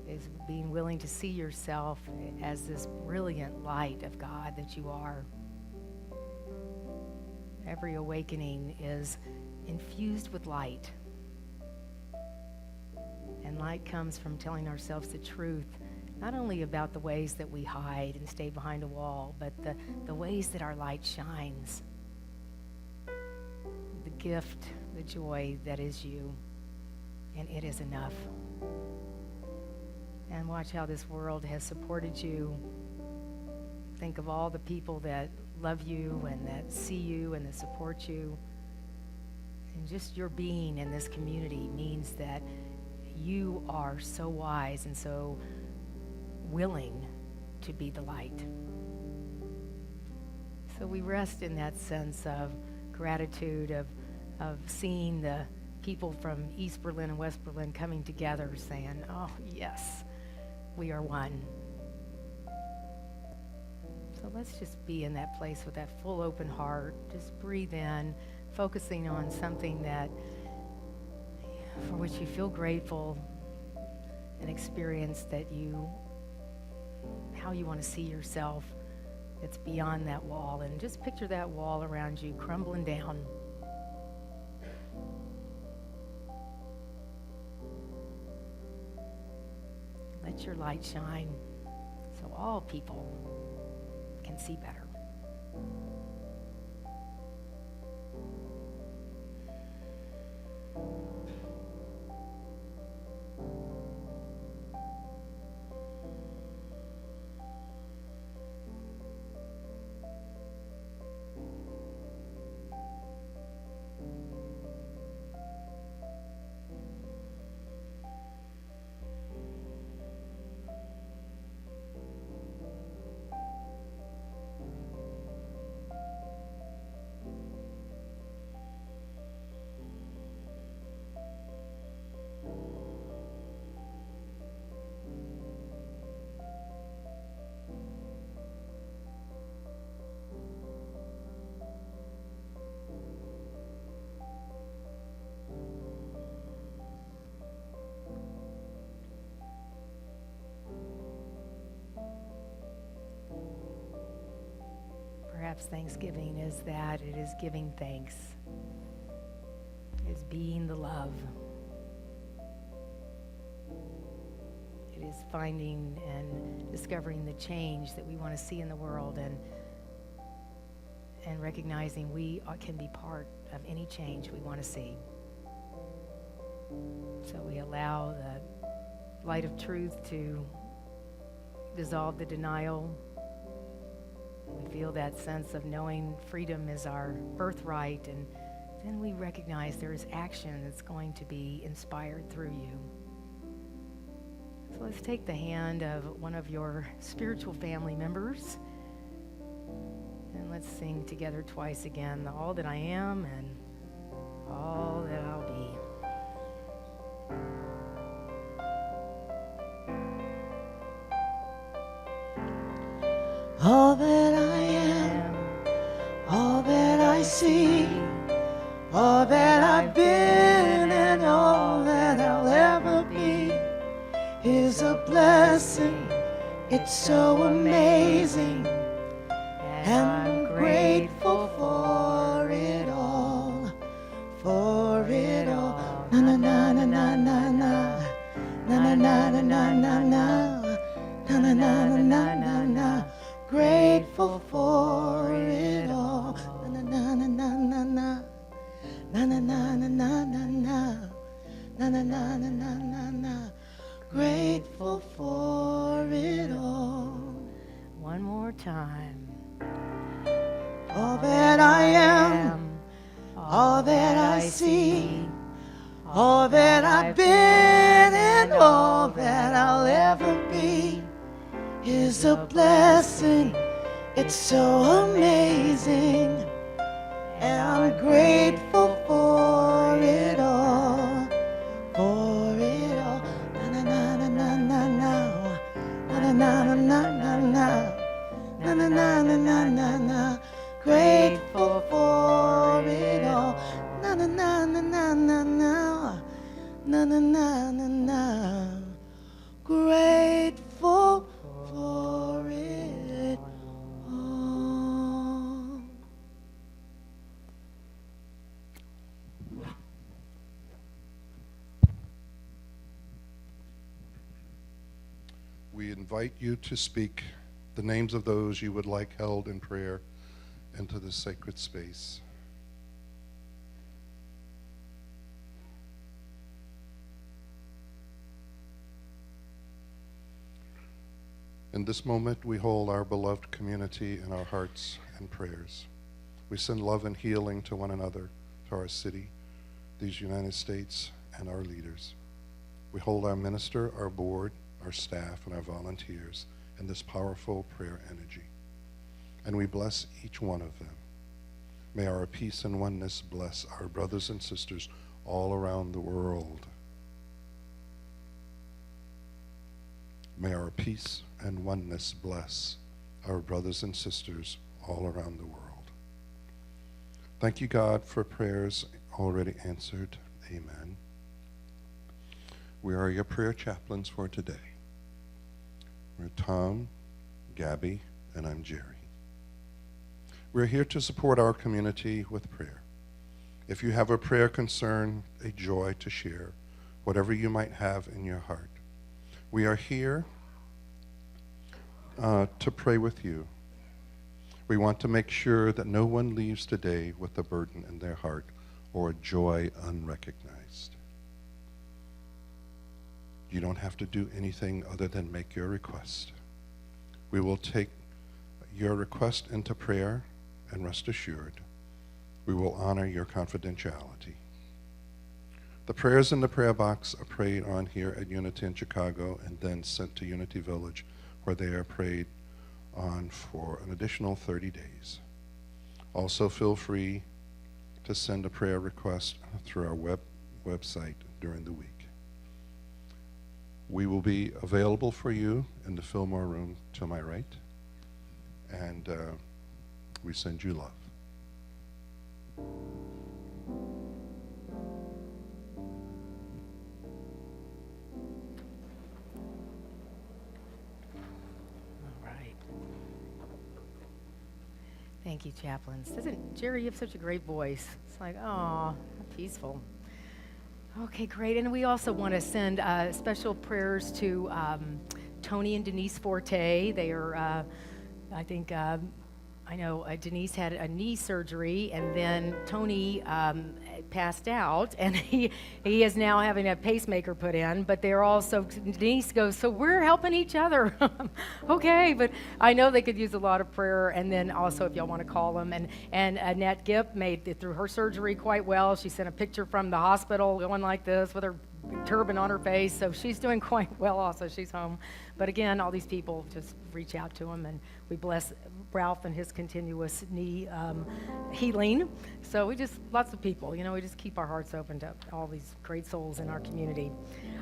It is being willing to see yourself as this brilliant light of God that you are. Every awakening is infused with light. And light comes from telling ourselves the truth, not only about the ways that we hide and stay behind a wall, but the ways that our light shines. The gift, the joy that is you. And it is enough. And watch how this world has supported you. Think of all the people that love you and that see you and that support you. And just your being in this community means that you are so wise and so willing to be the light. So we rest in that sense of gratitude, of seeing the people from East Berlin and West Berlin coming together saying, oh, yes, we are one. So let's just be in that place with that full open heart. Just breathe in, focusing on something that for which you feel grateful. an experience that how you want to see yourself that's beyond that wall. And just picture that wall around you crumbling down. Let your light shine so all people can see better. Perhaps Thanksgiving is that. It is giving thanks. It is being the love. It is finding and discovering the change that we want to see in the world, and recognizing we can be part of any change we want to see. So we allow the light of truth to dissolve the denial. We feel that sense of knowing freedom is our birthright, and then we recognize there is action that's going to be inspired through you. So let's take the hand of one of your spiritual family members, and let's sing together twice again, all that I am and all that I'll be. All that I am, all that I see, all that I've been and all that I'll ever be is a blessing. It's so amazing, and I'm grateful for it all, for it all. Na na na na na na na, na na na na na na na, na na na na na na na. Grateful for it all. Na na na na na na, na na na na na na na, na na na na na na na. Grateful for it all. One more time. All that I am, all that I see, all that I've been and all that I'll ever be is a blessing. It's so amazing, and I'm grateful for it all, for it all. Na na na na na na, na na na na na na, na na na na na na na. Grateful for it all. Na na na na na na na, na na na na na. Grateful for it all. We invite you to speak the names of those you would like held in prayer into this sacred space. In this moment, we hold our beloved community in our hearts and prayers. We send love and healing to one another, to our city, these United States, and our leaders. We hold our minister, our board, our staff, and our volunteers in this powerful prayer energy. And we bless each one of them. May our peace and oneness bless our brothers and sisters all around the world. May our peace and oneness bless our brothers and sisters all around the world. Thank you, God, for prayers already answered. Amen. We are your prayer chaplains for today. We're Tom, Gabby, and I'm Jerry. We're here to support our community with prayer. If you have a prayer concern, a joy to share, whatever you might have in your heart, we are here to pray with you. We want to make sure that no one leaves today with a burden in their heart or a joy unrecognized. You don't have to do anything other than make your request. We will take your request into prayer, and rest assured, we will honor your confidentiality. The prayers in the prayer box are prayed on here at Unity in Chicago and then sent to Unity Village, where they are prayed on for an additional 30 days. Also, feel free to send a prayer request through our website during the week. We will be available for you in the Fillmore room to my right, and we send you love. All right. Thank you, chaplains. Doesn't Jerry, you have such a great voice. It's like, oh, peaceful. Okay, great. And we also want to send special prayers to Tony and Denise Forte. They are, I think, I know Denise had a knee surgery, and then Tony passed out, and he is now having a pacemaker put in. But they're also, Denise goes, so we're helping each other. Okay, but I know they could use a lot of prayer. And then also, if y'all want to call them, and Annette Gipp made it through her surgery quite well. She sent a picture from the hospital going like this with her turban on her face, so she's doing quite well also. She's home. But again, all these people, just reach out to them, and we bless Ralph and his continuous knee healing. So we just, lots of people, we just keep our hearts open to all these great souls in our community.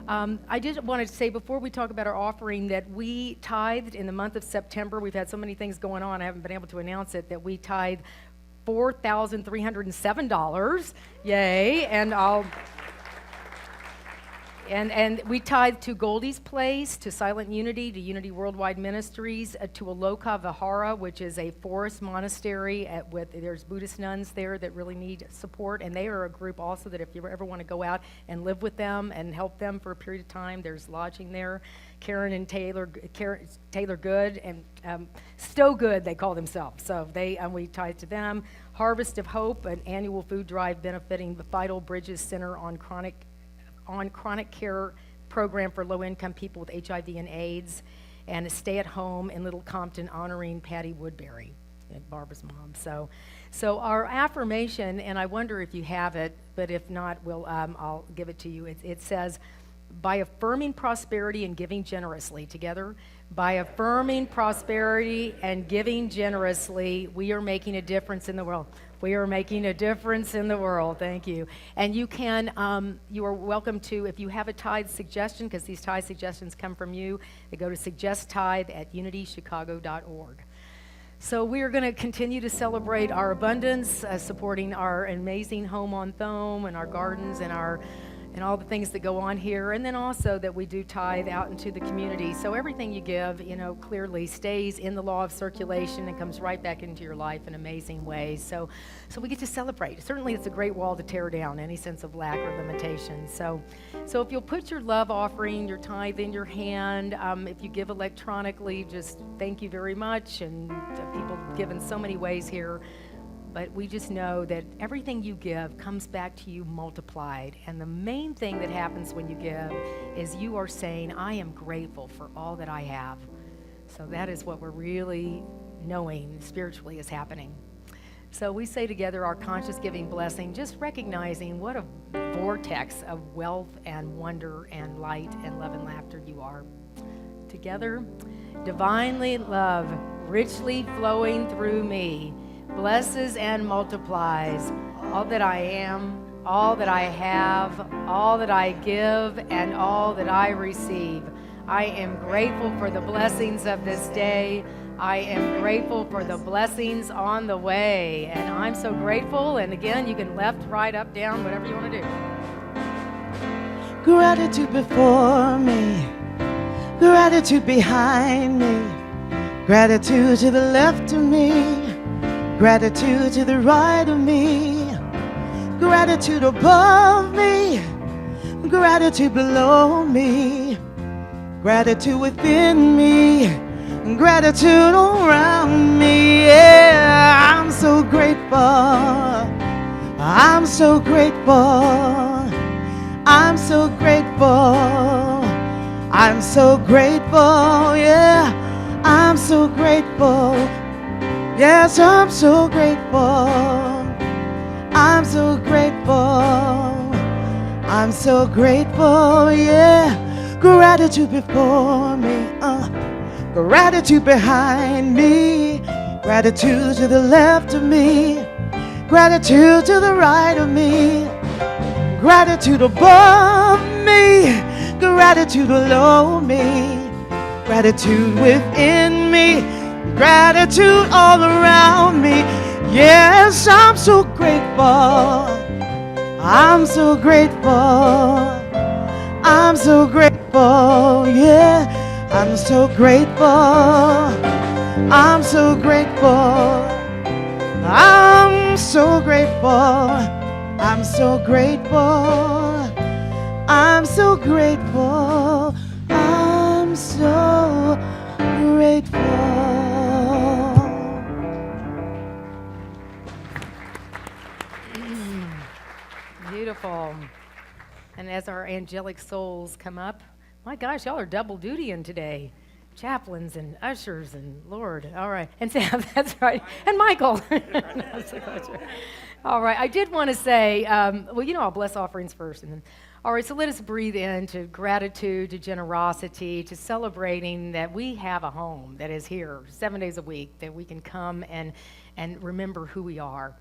I did want to say before we talk about our offering that we tithed in the month of September. We've had so many things going on, I haven't been able to announce it, that we tithed $4,307. Yay. And we tithe to Goldie's Place, to Silent Unity, to Unity Worldwide Ministries, to Aloka Vihara, which is a forest monastery there's Buddhist nuns there that really need support, and they are a group also that if you ever want to go out and live with them and help them for a period of time, there's lodging there. Karen Taylor Good and Stowe Good, they call themselves. So we tithe to them. Harvest of Hope, an annual food drive benefiting the Vital Bridges Center on chronic care program for low-income people with HIV and AIDS, and a stay-at-home in Little Compton honoring Patty Woodbury, Barbara's mom. So our affirmation, and I wonder if you have it, but if not, I'll give it to you. It says, by affirming prosperity and giving generously, together, by affirming prosperity and giving generously, we are making a difference in the world. We are making a difference in the world. Thank you. And you are welcome to, if you have a tithe suggestion, because these tithe suggestions come from you, they go to suggesttithe@unitychicago.org. So we are going to continue to celebrate our abundance, supporting our amazing home on Thome and our gardens and all the things that go on here, and then also that we do tithe out into the community. So everything you give, clearly stays in the law of circulation and comes right back into your life in amazing ways. So we get to celebrate. Certainly it's a great wall to tear down, any sense of lack or limitation. So if you'll put your love offering, your tithe in your hand, if you give electronically, just thank you very much. And people give in so many ways here. But we just know that everything you give comes back to you multiplied. And the main thing that happens when you give is you are saying, I am grateful for all that I have. So that is what we're really knowing spiritually is happening. So we say together our conscious giving blessing, just recognizing what a vortex of wealth and wonder and light and love and laughter you are. Together, divinely love, richly flowing through me, blesses and multiplies all that I am, all that I have, all that I give, and all that I receive. I am grateful for the blessings of this day. I am grateful for the blessings on the way. And I'm so grateful. And again, you can left, right, up, down, whatever you want to do. Gratitude before me, gratitude behind me, gratitude to the left of me, gratitude to the right of me, gratitude above me, gratitude below me, gratitude within me, gratitude around me. Yeah, I'm so grateful. I'm so grateful. I'm so grateful. I'm so grateful. Yeah, I'm so grateful. Yes, I'm so grateful. I'm so grateful. I'm so grateful. Yeah, gratitude before me. Gratitude behind me, gratitude to the left of me, gratitude to the right of me, gratitude above me, gratitude below me, gratitude within me, gratitude all around me. Yes, I'm so grateful. I'm so grateful. I'm so grateful. Yeah. I'm so grateful. I'm so grateful. I'm so grateful. I'm so grateful. I'm so grateful. I'm so grateful. Beautiful. And as our angelic souls come up, my gosh, y'all are double dutying today. Chaplains and ushers and Lord. All right. And Sam, that's right. And Michael. All right. I did want to say, well, I'll bless offerings first. And then, all right, so let us breathe into gratitude, to generosity, to celebrating that we have a home that is here 7 days a week, that we can come and remember who we are.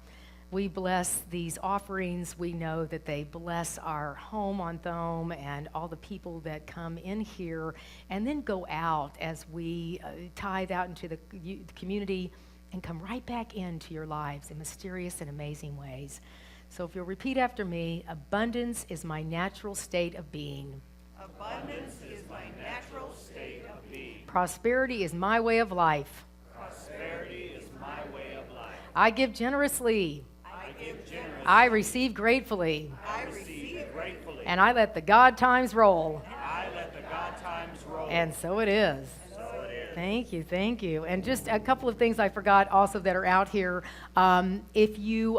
We bless these offerings. We know that they bless our home on Thome and all the people that come in here and then go out as we tithe out into the community and come right back into your lives in mysterious and amazing ways. So if you'll repeat after me, abundance is my natural state of being. Abundance is my natural state of being. Prosperity is my way of life. Prosperity is my way of life. I give generously. Give generously. I receive gratefully. I receive gratefully. And I let the God times roll. I let the God times roll. And so it is. So it is. Thank you, thank you. And just a couple of things I forgot also that are out here. If you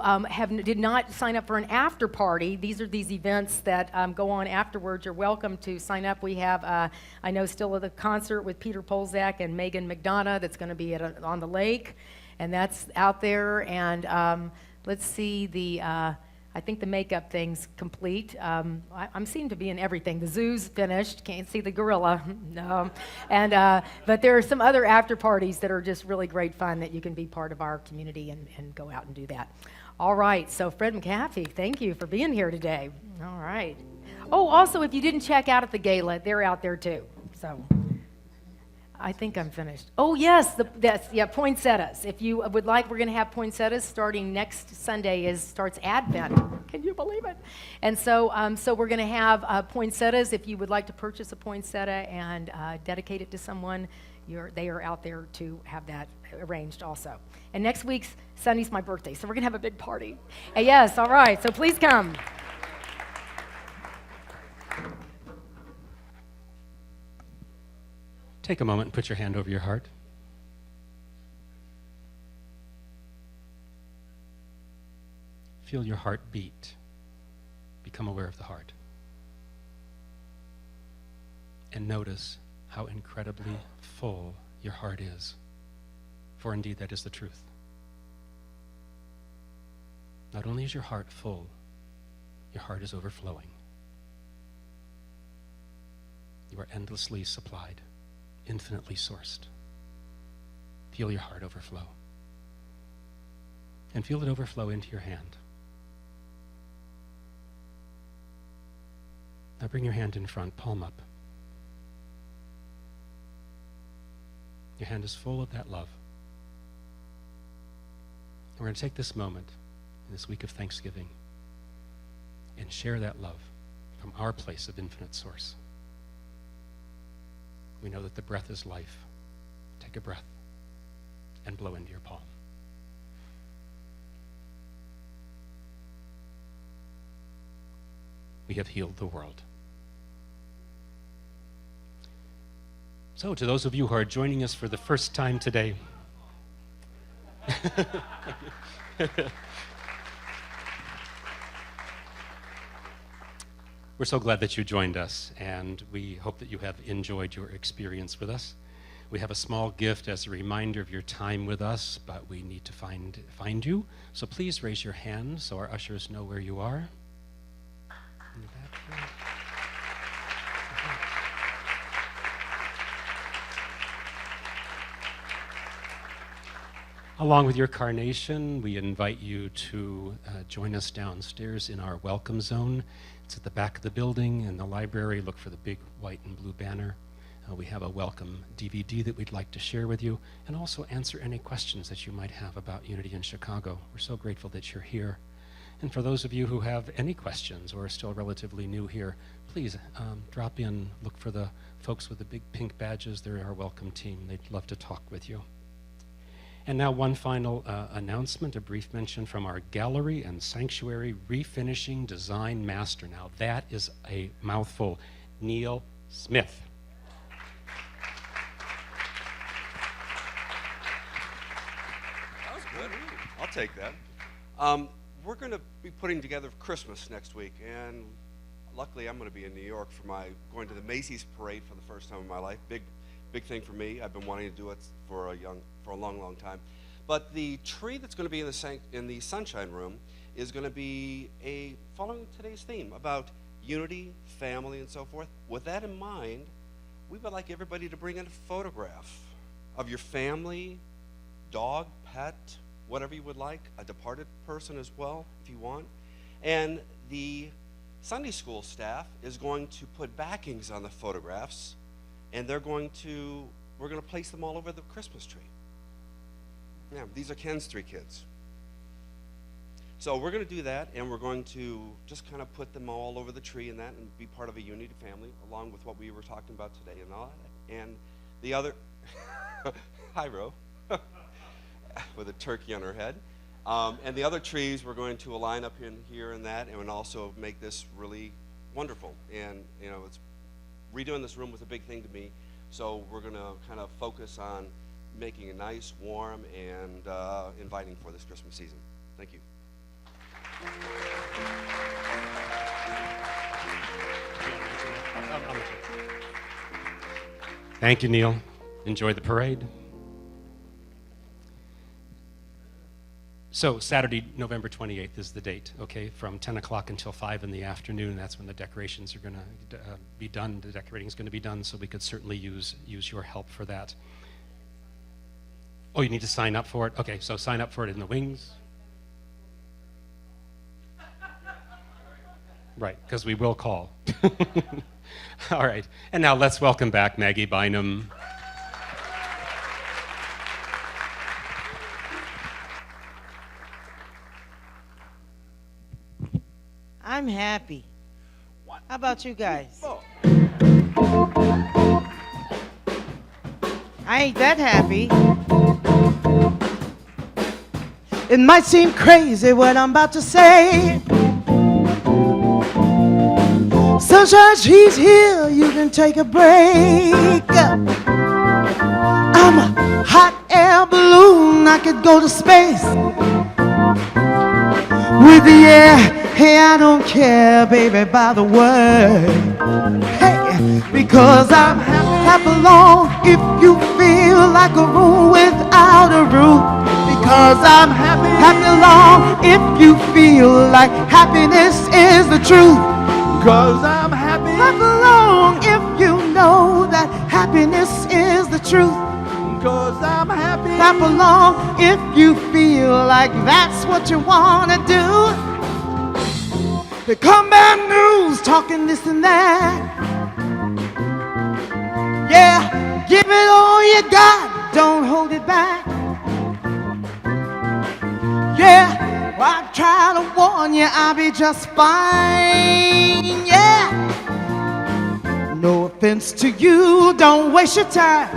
did not sign up for an after party, these are these events that go on afterwards. You're welcome to sign up. We have, I know, still the concert with Peter Polzak and Megan McDonough that's going to be on the lake, and that's out there. And let's see, I think the makeup thing's complete. I'm seem to be in everything. The zoo's finished. Can't see the gorilla. No. And but there are some other after parties that are just really great fun that you can be part of our community and go out and do that. All right. So Fred McAfee, thank you for being here today. All right. Oh, also, if you didn't check out at the gala, they're out there too. So I think I'm finished. Oh, yes, poinsettias. If you would like, we're going to have poinsettias starting next Sunday. Starts Advent. Can you believe it? And so we're going to have poinsettias. If you would like to purchase a poinsettia and dedicate it to someone, they are out there to have that arranged also. And next week's Sunday's my birthday, so we're going to have a big party. Yes, all right, so please come. Take a moment and put your hand over your heart. Feel your heart beat. Become aware of the heart. And notice how incredibly full your heart is. For indeed, that is the truth. Not only is your heart full, your heart is overflowing. You are endlessly supplied. Infinitely sourced. Feel your heart overflow. And feel it overflow into your hand. Now bring your hand in front, palm up. Your hand is full of that love. And we're going to take this moment in this week of Thanksgiving and share that love from our place of infinite source. We know that the breath is life. Take a breath and blow into your palm. We have healed the world. So, to those of you who are joining us for the first time today, we're so glad that you joined us, and we hope that you have enjoyed your experience with us. We have a small gift as a reminder of your time with us, but we need to find you. So please raise your hand so our ushers know where you are. In the back here. Along with your carnation, we invite you to join us downstairs in our welcome zone. It's at the back of the building in the library. Look for the big white and blue banner. We have a welcome DVD that we'd like to share with you, and also answer any questions that you might have about Unity in Chicago. We're so grateful that you're here. And for those of you who have any questions or are still relatively new here, please drop in, look for the folks with the big pink badges. They're our welcome team. They'd love to talk with you. And now one final announcement, a brief mention from our gallery and sanctuary refinishing design master. Now that is a mouthful. Neil Smith. That was good. I'll take that. We're going to be putting together Christmas next week, and luckily I'm going to be in New York for going to the Macy's parade for the first time in my life. Big thing for me. I've been wanting to do it for a long time. But the tree that's going to be in the Sunshine Room is going to be following today's theme about unity, family, and so forth. With that in mind, we would like everybody to bring in a photograph of your family, dog, pet, whatever you would like, a departed person as well, if you want. And the Sunday school staff is going to put backings on the photographs, and we're going to place them all over the Christmas tree. Yeah, these are Ken's 3 kids. So we're going to do that, and we're going to just kind of put them all over the tree and be part of a unity family, along with what we were talking about today and all that. And the other, hi, Ro, with a turkey on her head. And the other trees, we're going to align up in here and that, and also make this really wonderful. And, redoing this room was a big thing to me, so we're going to kind of focus on making it nice, warm, and inviting for this Christmas season. Thank you. Thank you, Neil. Enjoy the parade. So Saturday, November 28th is the date, okay? From 10 o'clock until 5 in the afternoon. That's when the decorations are going to be done. The decorating is going to be done, so we could certainly use your help for that. Oh, you need to sign up for it? Okay, so sign up for it in the wings. Right, because we will call. All right, and now let's welcome back Maggie Bynum. I'm happy. How about you guys? I ain't that happy. It might seem crazy what I'm about to say. Sunshine, she's here, you can take a break. I'm a hot air balloon, I could go to space with the air. Hey, I don't care, baby, by the word. Hey, because I'm happy alone if you feel like a room without a roof. Because I'm happy alone if you feel like happiness is the truth. Because I'm happy alone if you know that happiness is the truth. Because I'm happy alone if you feel like that's what you want to do. They come bad news, talking this and that. Yeah, give it all you got, don't hold it back. Yeah, well, I try to warn you, I'll be just fine. Yeah, sense to you. Don't waste your time.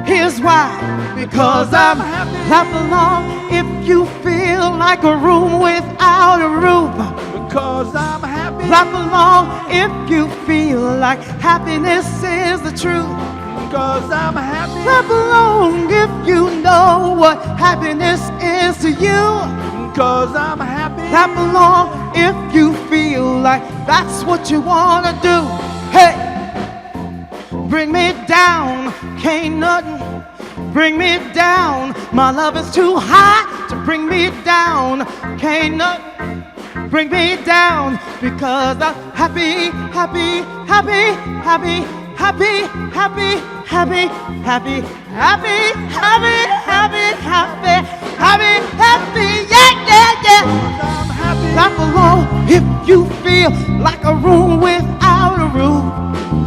Here's why. Because I'm happy. Clap along if you feel like a room without a roof. Because I'm happy. Clap along if you feel like happiness is the truth. Because I'm happy. Clap along if you know what happiness is to you. Because I'm happy. Clap along if you feel like that's what you wanna do. Hey, bring me down, can't nothing bring me down. My love is too high to bring me down. Can't nothing bring me down because I'm happy, happy, happy, happy, happy, happy, happy, happy, happy, happy, happy, happy, happy, happy, yeah, yeah, yeah. Clap along if you feel like a room without a roof.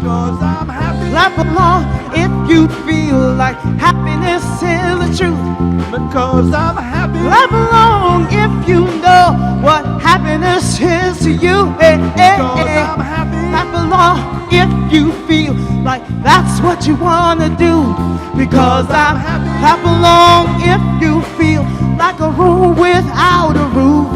Because I'm happy. Clap along if you feel like happiness is the truth. Because I'm happy. Clap along if you know what happiness is to you. Hey, hey, because hey. I'm happy. Clap along if you feel like that's what you wanna do. Because I'm happy. Clap along if you feel like a room without a roof.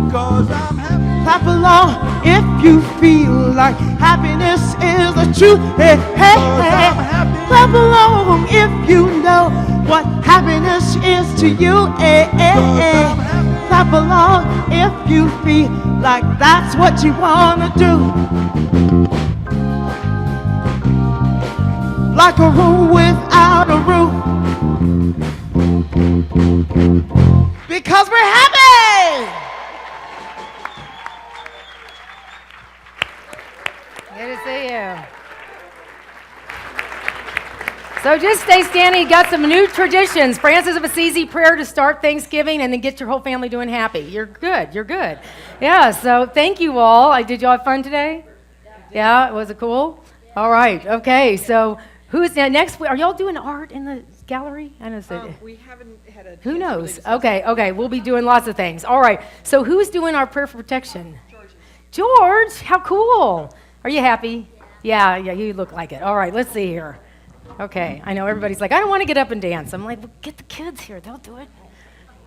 Because I'm happy. Clap along if you feel like happiness is the truth. Hey, hey, hey. Clap along if you know what happiness is to you. Hey, hey, hey. Clap along if you feel like that's what you wanna do. Like a room without a roof. Because we're happy. Good to see you. So just stay standing. You got some new traditions. Francis of Assisi prayer to start Thanksgiving and then get your whole family doing happy. You're good. You're good. Yeah, so thank you all. Did you all have fun today? Yeah, was it cool? All right. Okay, so who's next? Are y'all doing art in the gallery? I know. We haven't had a. Who knows? Okay. We'll be doing lots of things. All right. So who's doing our prayer for protection? George, how cool. Are you happy? Yeah, you look like it. All right, let's see here. Okay, I know everybody's like, I don't want to get up and dance. I'm like, well, get the kids here. They'll do it.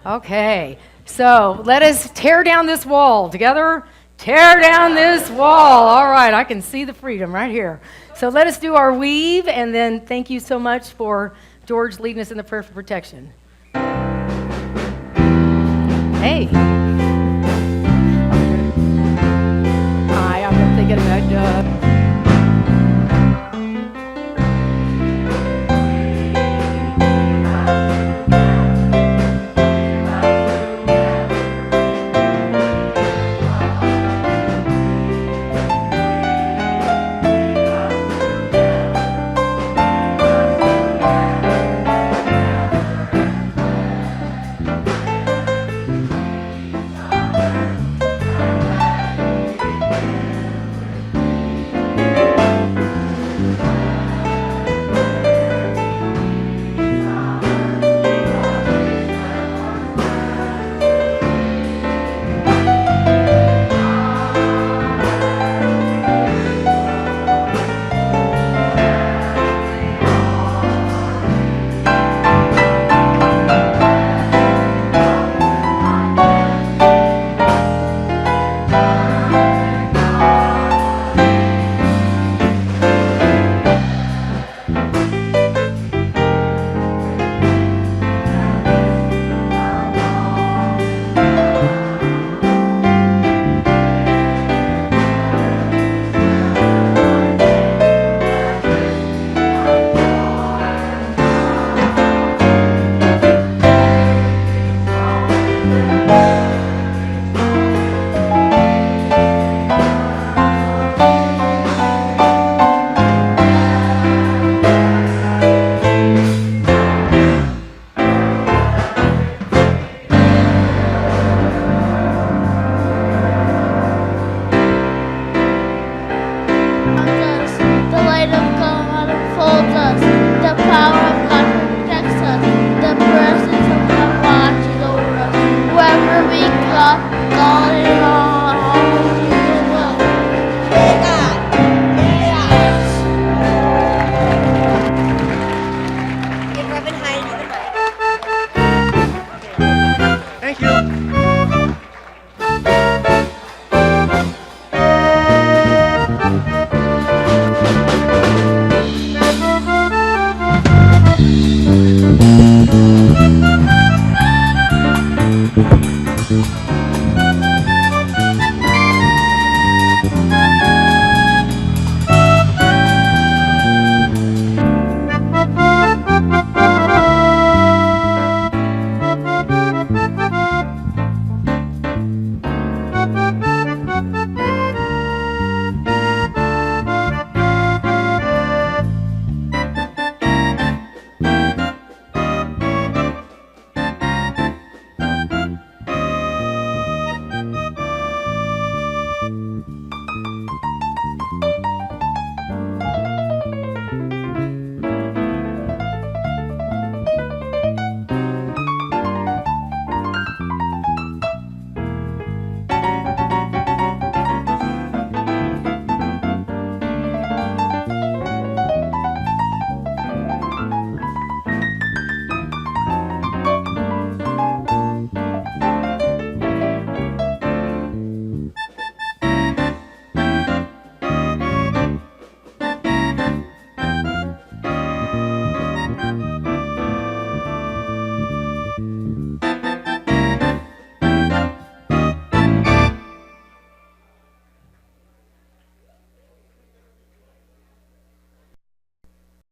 Okay, so let us tear down this wall. Together, tear down this wall. All right, I can see the freedom right here. So let us do our weave, and then thank you so much for George leading us in the prayer for protection. Hey.